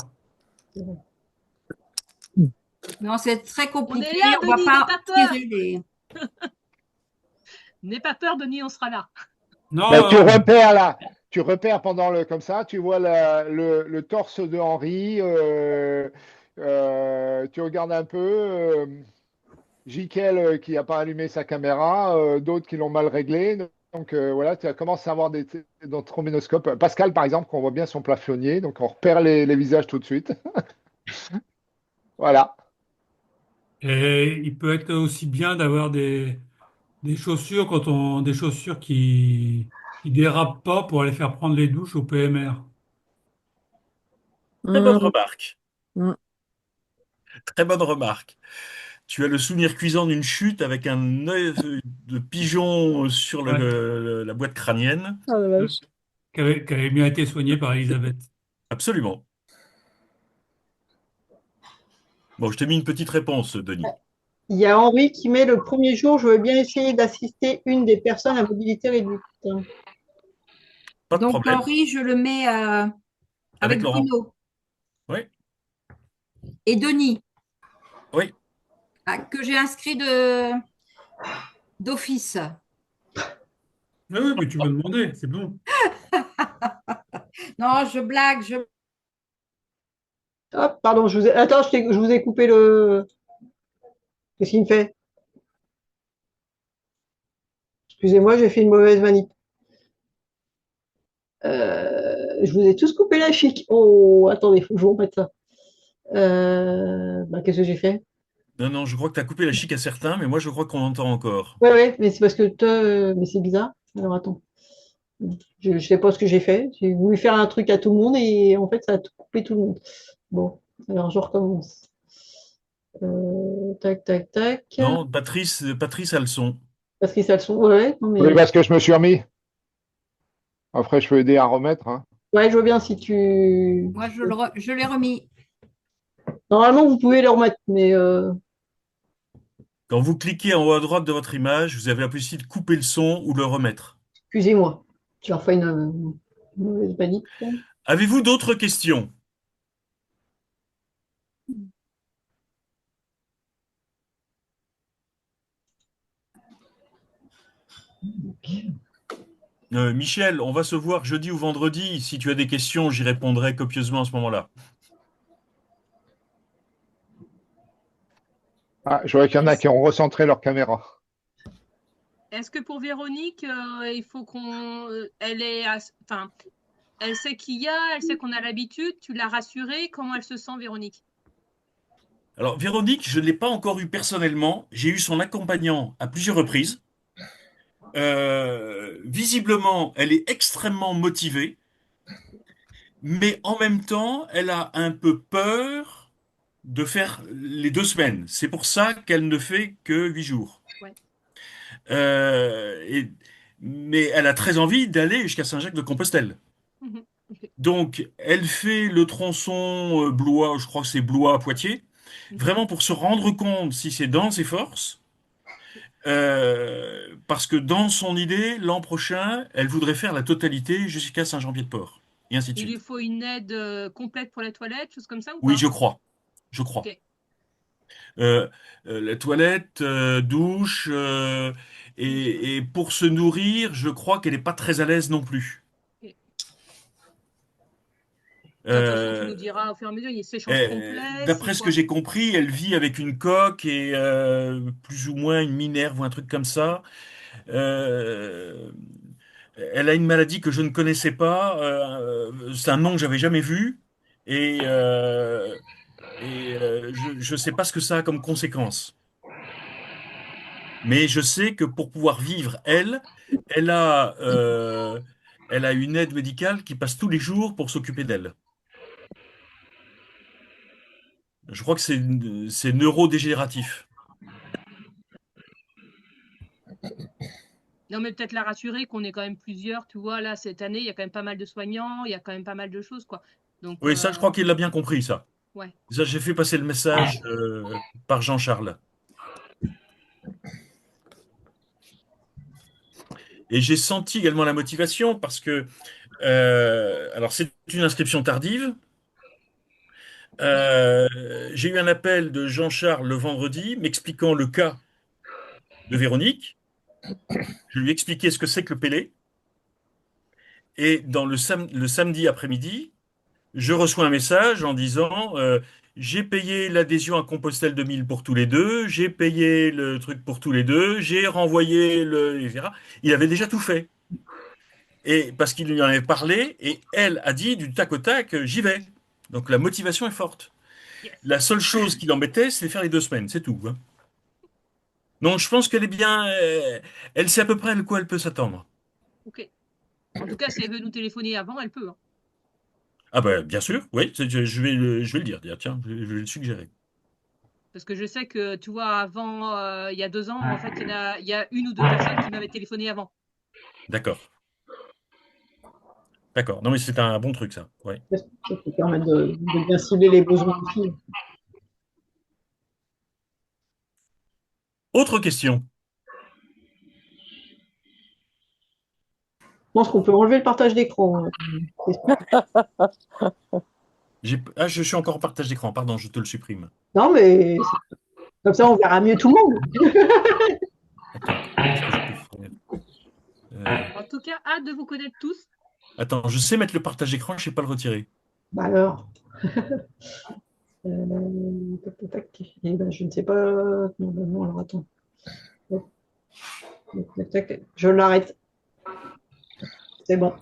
Non, c'est très On est compliqué. là, On va Denis, n'aie pas pas peur. tirer les. N'aie pas peur, Denis, on sera là. Non, Ben, tu repères pendant comme ça, tu vois le torse de Henri, tu regardes un peu, Jiquel qui n'a pas allumé sa caméra, d'autres qui l'ont mal réglé. Donc voilà, tu commences à avoir dans le trombinoscope. Pascal, par exemple, qu'on voit bien son plafonnier, donc on repère les visages tout de suite. Voilà. et il peut être aussi bien d'avoir des chaussures des chaussures qui dérapent pas pour aller faire prendre les douches au PMR. Très bonne Mmh, remarque. mmh. Très bonne remarque. Tu as le souvenir cuisant d'une chute avec un œil de pigeon sur Ouais. la boîte crânienne. Ah la vache. Qui avait bien été soigné par Elisabeth. Absolument. Bon, je t'ai mis une petite réponse, Denis. Il y a Henri qui met le premier jour, je veux bien essayer d'assister une des personnes à mobilité réduite. Pas de Donc, problème. Henri, je le mets Avec avec Laurent. Bruno Oui, et Denis, oui. que j'ai inscrit d'office. Ah oui, mais tu m'as demandé, c'est bon. Non, je blague. Hop, pardon, attends, je vous ai coupé le. Qu'est-ce qu'il me fait? Excusez-moi, j'ai fait une mauvaise manip. Je vous ai tous coupé la chic. Oh, attendez, faut que je vous remette ça. Bah, qu'est-ce que j'ai fait? Non, non, je crois que tu as coupé la chic à certains, mais moi, je crois qu'on entend encore. Ouais, ouais, mais c'est parce que mais c'est bizarre. Alors attends, je sais pas ce que j'ai fait. J'ai voulu faire un truc à tout le monde et en fait, ça a tout coupé tout le monde. Bon, alors je recommence. Tac, tac, tac. Non, Patrice a le son. Patrice Alson, ouais, ouais, non Oui, mais. parce que je me suis remis. Après, je peux aider à remettre, hein. Ouais, je veux bien si tu. Moi, je l'ai remis. Normalement, vous pouvez le remettre, mais Quand vous cliquez en haut à droite de votre image, vous avez la possibilité de couper le son ou le remettre. excusez-moi. J'ai refait une mauvaise manip. Avez-vous d'autres questions? Michel, on va se voir jeudi ou vendredi. Si tu as des questions, j'y répondrai copieusement à ce moment-là. Ah, je vois qu'il y en a qui ont recentré leur caméra. Est-ce que pour Véronique, il faut elle est, enfin, elle sait qu'il y a, elle sait qu'on a l'habitude. Tu l'as rassurée. Comment elle se sent, Véronique? Alors, Véronique, je ne l'ai pas encore eu personnellement. J'ai eu son accompagnant à plusieurs reprises. Visiblement, elle est extrêmement motivée, mais en même temps, elle a un peu peur de faire les 2 semaines. C'est pour ça qu'elle ne fait que 8 jours. Ouais. Euh, et- mais elle a très envie d'aller jusqu'à Saint-Jacques-de-Compostelle. Mhm. Ok. Donc, elle fait le tronçon Blois, je crois que c'est Blois-Poitiers, Mhm. vraiment pour se rendre compte si c'est dans ses forces. Parce que dans son idée, l'an prochain, elle voudrait faire la totalité jusqu'à Saint-Jean-Pied-de-Port, et ainsi de Il lui suite. faut une aide complète pour la toilette, chose comme ça ou Oui, pas? je crois. Je crois. Ok. Euh, la toilette, douche, et pour se nourrir, je crois qu'elle n'est pas très à l'aise non plus. Ok. Ça, de toute façon, tu nous Euh, diras au fur et à mesure. C'est change complet, c'est D'après ce que quoi? j'ai compris, elle vit avec une coque et plus ou moins une minerve ou un truc comme ça. Euh, Elle a une maladie que je ne connaissais pas. C'est un nom que j'avais jamais vu. Et, je ne sais pas ce que ça a comme conséquence. Mais je sais que pour pouvoir vivre, elle a, euh, elle a une aide médicale qui passe tous les jours pour s'occuper d'elle. Je crois que c'est neurodégénératif. Non, mais peut-être la rassurer qu'on est quand même plusieurs. Tu vois, là, cette année, il y a quand même pas mal de soignants, il y a quand même pas mal de choses, quoi. Donc, Oui, ça, je crois qu'il l'a bien compris, ça. ouais. Ça, j'ai fait passer le message par Jean-Charles. Et j'ai senti également la motivation parce que, alors c'est une inscription tardive. J'ai eu un appel de Jean-Charles le vendredi m'expliquant le cas de Véronique. Je lui ai expliqué ce que c'est que le Pélé. Et le samedi après-midi, je reçois un message en disant j'ai payé l'adhésion à Compostelle 2000 pour tous les deux, j'ai payé le truc pour tous les deux, j'ai renvoyé etc. Il avait déjà tout fait. Et parce qu'il lui en avait parlé, et elle a dit du tac au tac, j'y vais. Donc la motivation est forte. Yes. La seule chose qui l'embêtait, c'est de faire les 2 semaines, c'est tout, hein. Donc je pense qu'elle est bien, elle sait à peu près à quoi elle peut s'attendre. Ok. En tout cas, si elle veut nous téléphoner avant, elle peut, hein. Ah bah bien sûr, oui, je vais le dire, tiens, je vais le suggérer. Parce que je sais que, tu vois, avant, il y a 2 ans, en fait, il y a une ou deux personnes qui m'avaient téléphoné avant. D'accord, d'accord. Non mais c'est un bon truc ça. Ouais. Ça peut permettre de bien cibler les besoins aussi. Je Autre question. pense qu'on peut enlever le partage d'écran. Ah, je suis encore en partage d'écran, pardon, je te le supprime. Non, mais comme ça, on verra mieux tout le monde. Attends, qu'est-ce que je peux faire? En tout cas, hâte de vous connaître tous. Attends, je sais mettre le partage d'écran, je sais pas le retirer. Bah alors. Tac, tac, tac. Eh ben, je ne sais pas. Non, ben non, alors attends. Hop, tac, tac, tac. Je l'arrête. C'est bon.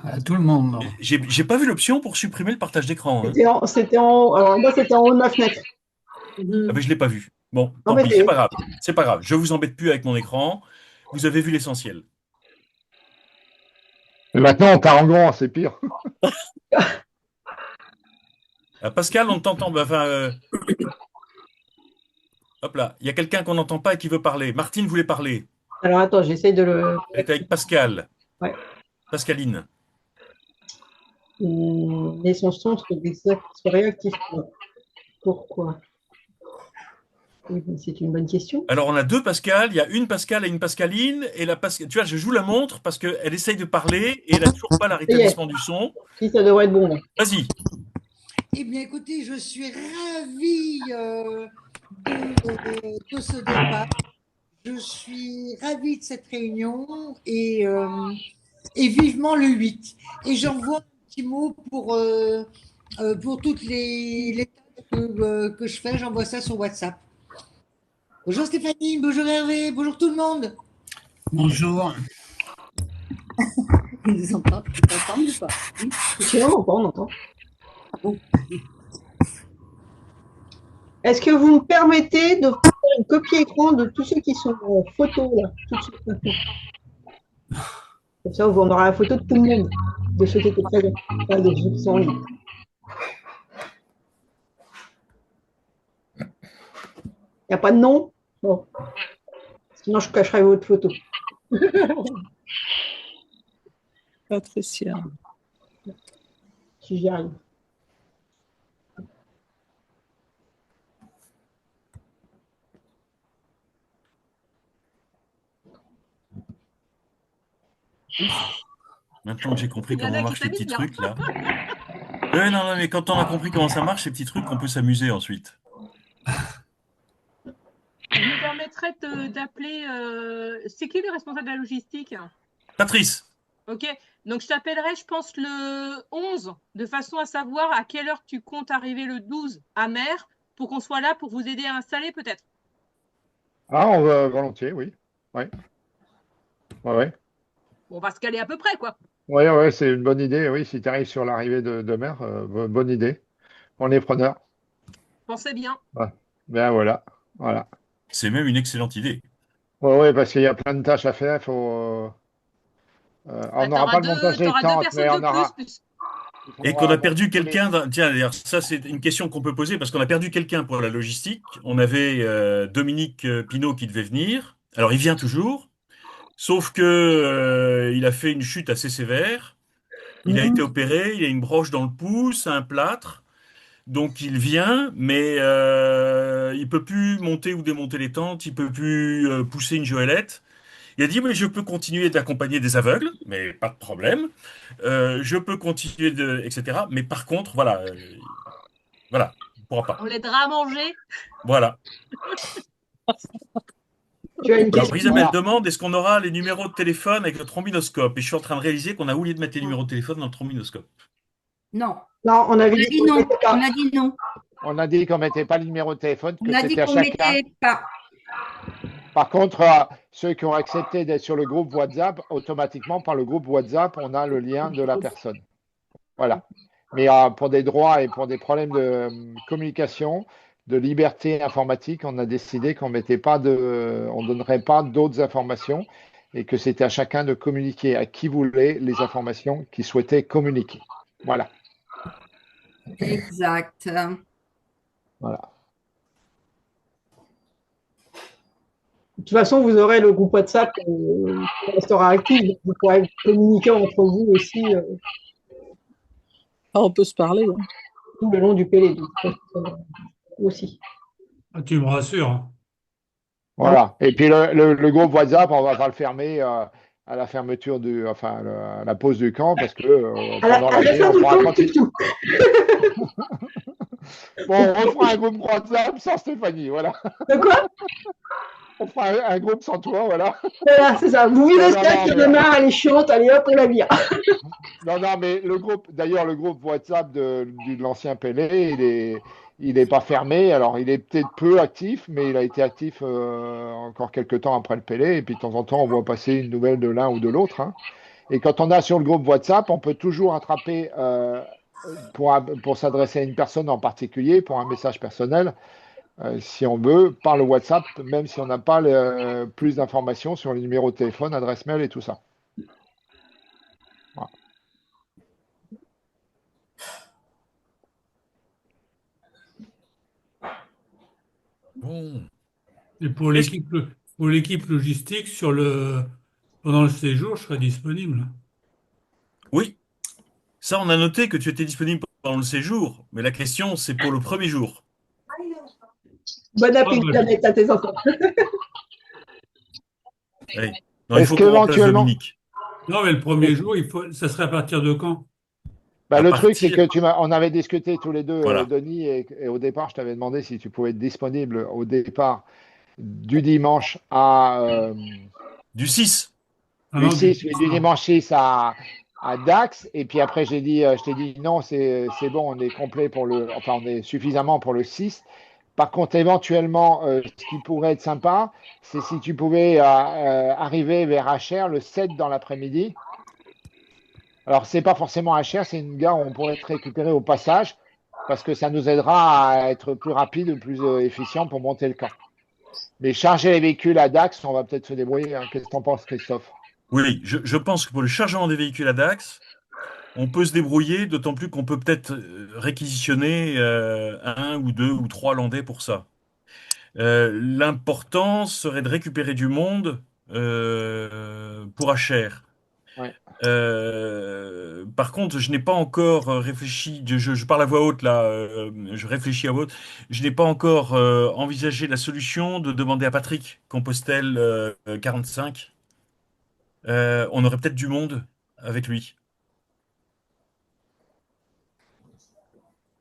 À tout le monde, non. J'ai pas vu l'option pour supprimer le partage d'écran, hein. Alors moi, c'était en haut de ma fenêtre. Ah ben je l'ai pas vu. Bon, Non, tant mais pis, c'est pas grave. C'est pas grave. Je vous embête plus avec mon écran. Vous avez vu l'essentiel. Et maintenant, on part en grand, c'est pire. Pascal, on t'entend. Bah, enfin, hop là, il y a quelqu'un qu'on n'entend pas et qui veut parler. Martine voulait parler. alors attends, j'essaye de le. Elle est avec Pascal. Ouais. Pascaline. Mais son son soit réactif. Pourquoi? Oui, ben, c'est une bonne question. Alors, on a deux Pascal. Il y a une Pascal et une Pascaline. Et tu vois, je joue la montre parce qu'elle essaye de parler et elle n'a toujours pas le rétablissement du son. Si, ça devrait être bon, là. Vas-y. Eh bien, écoutez, je suis ravie de ce départ. Je suis ravie de cette réunion et vivement le 8. Et j'envoie un petit mot pour toutes les tâches que je fais. J'envoie ça sur WhatsApp. Bonjour Stéphanie, bonjour Hervé, bonjour tout le monde. Bonjour. Ils entendent ou pas? Oui. Si, on entend. Bon. Est-ce que vous me permettez de faire une copie écran de tous ceux qui sont en photo, là, tout de suite maintenant? Comme ça, on aura la photo de tout le monde, de ceux qui étaient présents, enfin, de ceux qui sont en ligne. Il n'y a pas de nom? Bon. Sinon, je cacherai votre photo. Patricia. Si j'y arrive. Maintenant que j'ai compris Il y en comment a qui marchent les petits s'amusent bien. trucs, là. Ouais, non, non, mais quand on a compris comment ça marche, ces petits trucs, on peut s'amuser ensuite. Je me permettrais d'appeler. C'est qui le responsable de la logistique? Patrice, Ok. Donc, je t'appellerai, je pense, le 11, de façon à savoir à quelle heure tu comptes arriver le 12 à Mer pour qu'on soit là pour vous aider à installer, peut-être. Ah, on va volontiers, oui. Ouais. Ouais. Bon, on va se caler à peu près, quoi. Ouais, c'est une bonne idée. Oui, si tu arrives sur l'arrivée de mer, bonne idée. On est preneur. Pensez bien. Ouais. Ben voilà. Voilà. c'est même une excellente idée. Ouais, parce qu'il y a plein de tâches à faire. On n'aura pas le montage des T'auras deux tentes, mais personnes on de aura. plus. Il Et qu'on faudra a perdu coller. quelqu'un. Tiens, d'ailleurs, ça, c'est une question qu'on peut poser parce qu'on a perdu quelqu'un pour la logistique. On avait Dominique Pinault qui devait venir. Alors, il vient toujours, sauf que il a fait une chute assez sévère. Il a été opéré, il a une broche dans le pouce, un plâtre. Donc il vient, mais il peut plus monter ou démonter les tentes, il peut plus pousser une joëlette. Il a dit, mais je peux continuer d'accompagner des aveugles, mais pas de problème. Je peux continuer etc. Mais par contre, voilà, voilà, il pourra pas. On l'aidera à manger. Voilà. Tu as une Alors, question? Isabelle demande, est-ce qu'on aura les numéros de téléphone avec le trombinoscope? Et je suis en train de réaliser qu'on a oublié de mettre les numéros de téléphone dans le trombinoscope. Non, Non, on avait on a dit dit qu'on non. mettait On pas. a dit non. On a dit qu'on ne mettait pas le numéro de téléphone, On que a dit c'était à qu'on chacun. mettait pas. Par contre, ceux qui ont accepté d'être sur le groupe WhatsApp, automatiquement, par le groupe WhatsApp, on a le lien de la personne. Voilà. Mais pour des droits et pour des problèmes de communication, de liberté informatique, on a décidé qu'on ne donnerait pas d'autres informations et que c'était à chacun de communiquer à qui voulait les informations qu'il souhaitait communiquer. Voilà. Exact. Voilà. De toute façon, vous aurez le groupe WhatsApp qui restera actif. Donc vous pourrez communiquer entre vous aussi Ah, on peut se parler. Hein. tout le long du PLD. Aussi. Ah, tu me rassures. Hein. Voilà. Et puis le groupe WhatsApp, on va pas le fermer à la fermeture à la pause du camp parce que pendant À la l'année, fin on du pourra camp, continuer. c'est tout. Bon, on fera un groupe WhatsApp sans Stéphanie, voilà. De quoi? On fera un groupe sans toi, voilà. Voilà, c'est ça. Vous virez Non, ça, non, qui en mais- a marre, elle est chiante, allez hop, on la vire. Non, non, mais d'ailleurs, le groupe WhatsApp de l'ancien Pelé, il est pas fermé. Alors, il est peut-être peu actif, mais il a été actif encore quelques temps après le Pelé. Et puis, de temps en temps, on voit passer une nouvelle de l'un ou de l'autre. Hein. Et quand on a sur le groupe WhatsApp, on peut toujours attraper pour s'adresser à une personne en particulier, pour un message personnel, si on veut, par le WhatsApp, même si on n'a pas plus d'informations sur les numéros de téléphone, adresse mail et tout ça. Voilà. Bon. Et pour l'équipe logistique, pendant le séjour, je serai disponible. Oui, ça, on a noté que tu étais disponible pendant le séjour, mais la question, c'est pour le premier jour. Bon Ah, appétit bah, avec à tes enfants. Oui. Non, il Est-ce faut qu'on remplace qu'éventuellement, Dominique. non, mais le premier jour, ça serait à partir de quand? À le truc, c'est partir. que on avait discuté tous les deux, Voilà. Denis, et au départ, je t'avais demandé si tu pouvais être disponible au départ du dimanche Du 6. Ah du non, 6, oui, du non. dimanche 6 à Dax, et puis après, je t'ai dit non, c'est bon, on est complet on est suffisamment pour le 6. Par contre, éventuellement, ce qui pourrait être sympa, c'est si tu pouvais arriver vers HR le 7 dans l'après-midi. Alors, c'est pas forcément HR, c'est une gare où on pourrait être récupéré au passage, parce que ça nous aidera à être plus rapide, plus efficient pour monter le camp. Mais charger les véhicules à Dax, on va peut-être se débrouiller. Hein. Qu'est-ce que t'en penses, Christophe? Oui, je pense que pour le chargement des véhicules à Dax, on peut se débrouiller, d'autant plus qu'on peut peut-être réquisitionner un ou deux ou trois Landais pour ça. L'important serait de récupérer du monde pour HR. Ouais. Par contre, je n'ai pas encore réfléchi, je parle à voix haute là, je réfléchis à voix haute, je n'ai pas encore envisagé la solution de demander à Patrick Compostelle 45. On aurait peut-être du monde avec lui.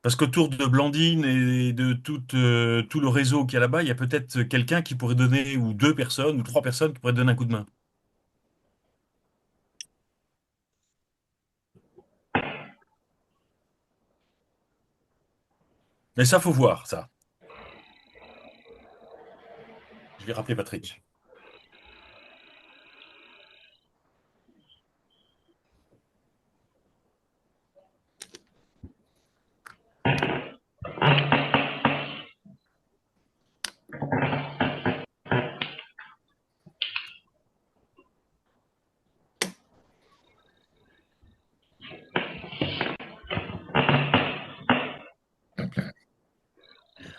Parce qu'autour de Blandine et de tout le réseau qu'il y a là-bas, il y a peut-être quelqu'un qui pourrait donner, ou deux personnes, ou trois personnes qui pourraient donner un coup de main. Mais ça, faut voir, ça. Je vais rappeler Patrick.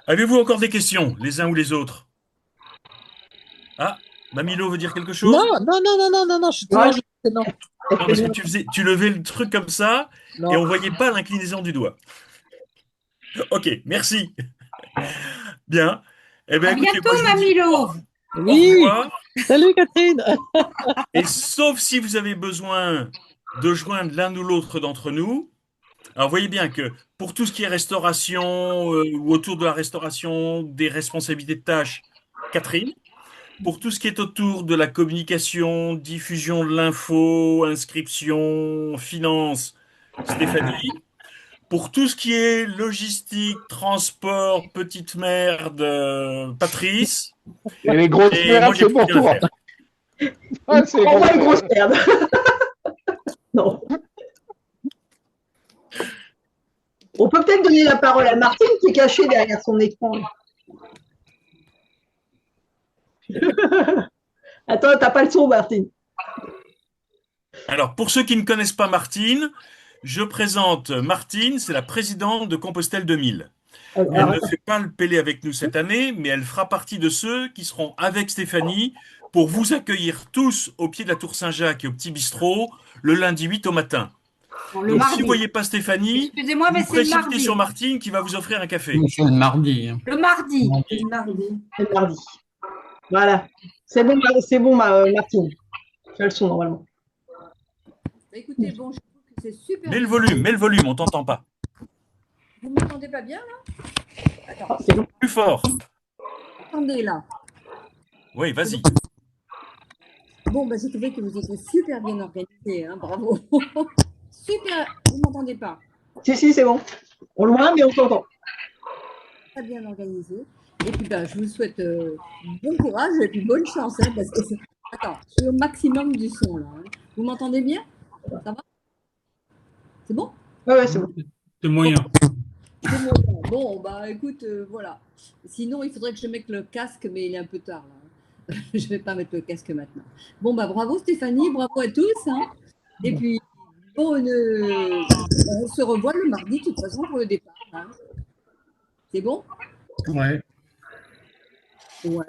Avez-vous encore des questions, les uns ou les autres? Ah, Mamilo veut dire quelque chose? Non, non, non, non, non, non, non, je suis toujours non. Non, parce que tu levais le truc comme ça, Non. et on voyait pas l'inclinaison du doigt. Ok, merci. Bien. Eh bien, À écoutez, bientôt, moi, je vous dis Mamilo. au Oui, revoir. salut Catherine. Et sauf si vous avez besoin de joindre l'un ou l'autre d'entre nous, alors voyez bien que pour tout ce qui est restauration ou autour de la restauration, des responsabilités de tâches, Catherine. Pour tout ce qui est autour de la communication, diffusion de l'info, inscription, finance, Stéphanie. Pour tout ce qui est logistique, transport, petite merde, Patrice. Et les grosses Et moi, merdes, j'ai c'est plus pour rien à toi. faire. Ah, c'est les Envoie une grosses grosse merdes. merde. Non. On peut peut-être donner la parole à Martine qui est cachée derrière son écran. Attends, t'as pas le son, Martine. Alors, pour ceux qui ne connaissent pas Martine, je présente Martine, c'est la présidente de Compostelle 2000. Elle Alors, ne fait pas le Pélé avec nous cette année, mais elle fera partie de ceux qui seront avec Stéphanie pour vous accueillir tous au pied de la Tour Saint-Jacques et au Petit Bistrot le lundi 8 au matin. Bon, le Donc, si vous mardi. voyez pas Stéphanie, Excusez-moi, vous mais vous c'est le précipitez sur mardi. Martine qui va vous offrir un café. Oui, c'est le mardi. Le mardi. c'est le mardi. Voilà. C'est bon, Martine. Tu as le son normalement. Bah, écoutez, bon, je trouve que c'est super Mets le bien. volume, on t'entend pas. Vous m'entendez pas bien là? Attends, Ah, c'est bon. Plus fort. attendez là. Oui, vas-y. Bon, bah, j'ai trouvé que vous étiez super bien organisé, hein, bravo. Super, vous m'entendez pas? Si, c'est bon. Au loin, mais on t'entend. Très bien organisé. Et puis, bah, je vous souhaite bon courage et puis bonne chance. Hein, parce que attends, je suis au maximum du son là. Hein. Vous m'entendez bien? Ça va? C'est bon? Ouais, c'est bon. C'est moyen. C'est bon. Bon, bah écoute, voilà. Sinon, il faudrait que je mette le casque, mais il est un peu tard là. Je ne vais pas mettre le casque maintenant. Bon, bah bravo Stéphanie, bravo à tous. Hein. Et puis, bon, on se revoit le mardi de toute façon pour le départ. Hein. C'est bon? Ouais. Ouais.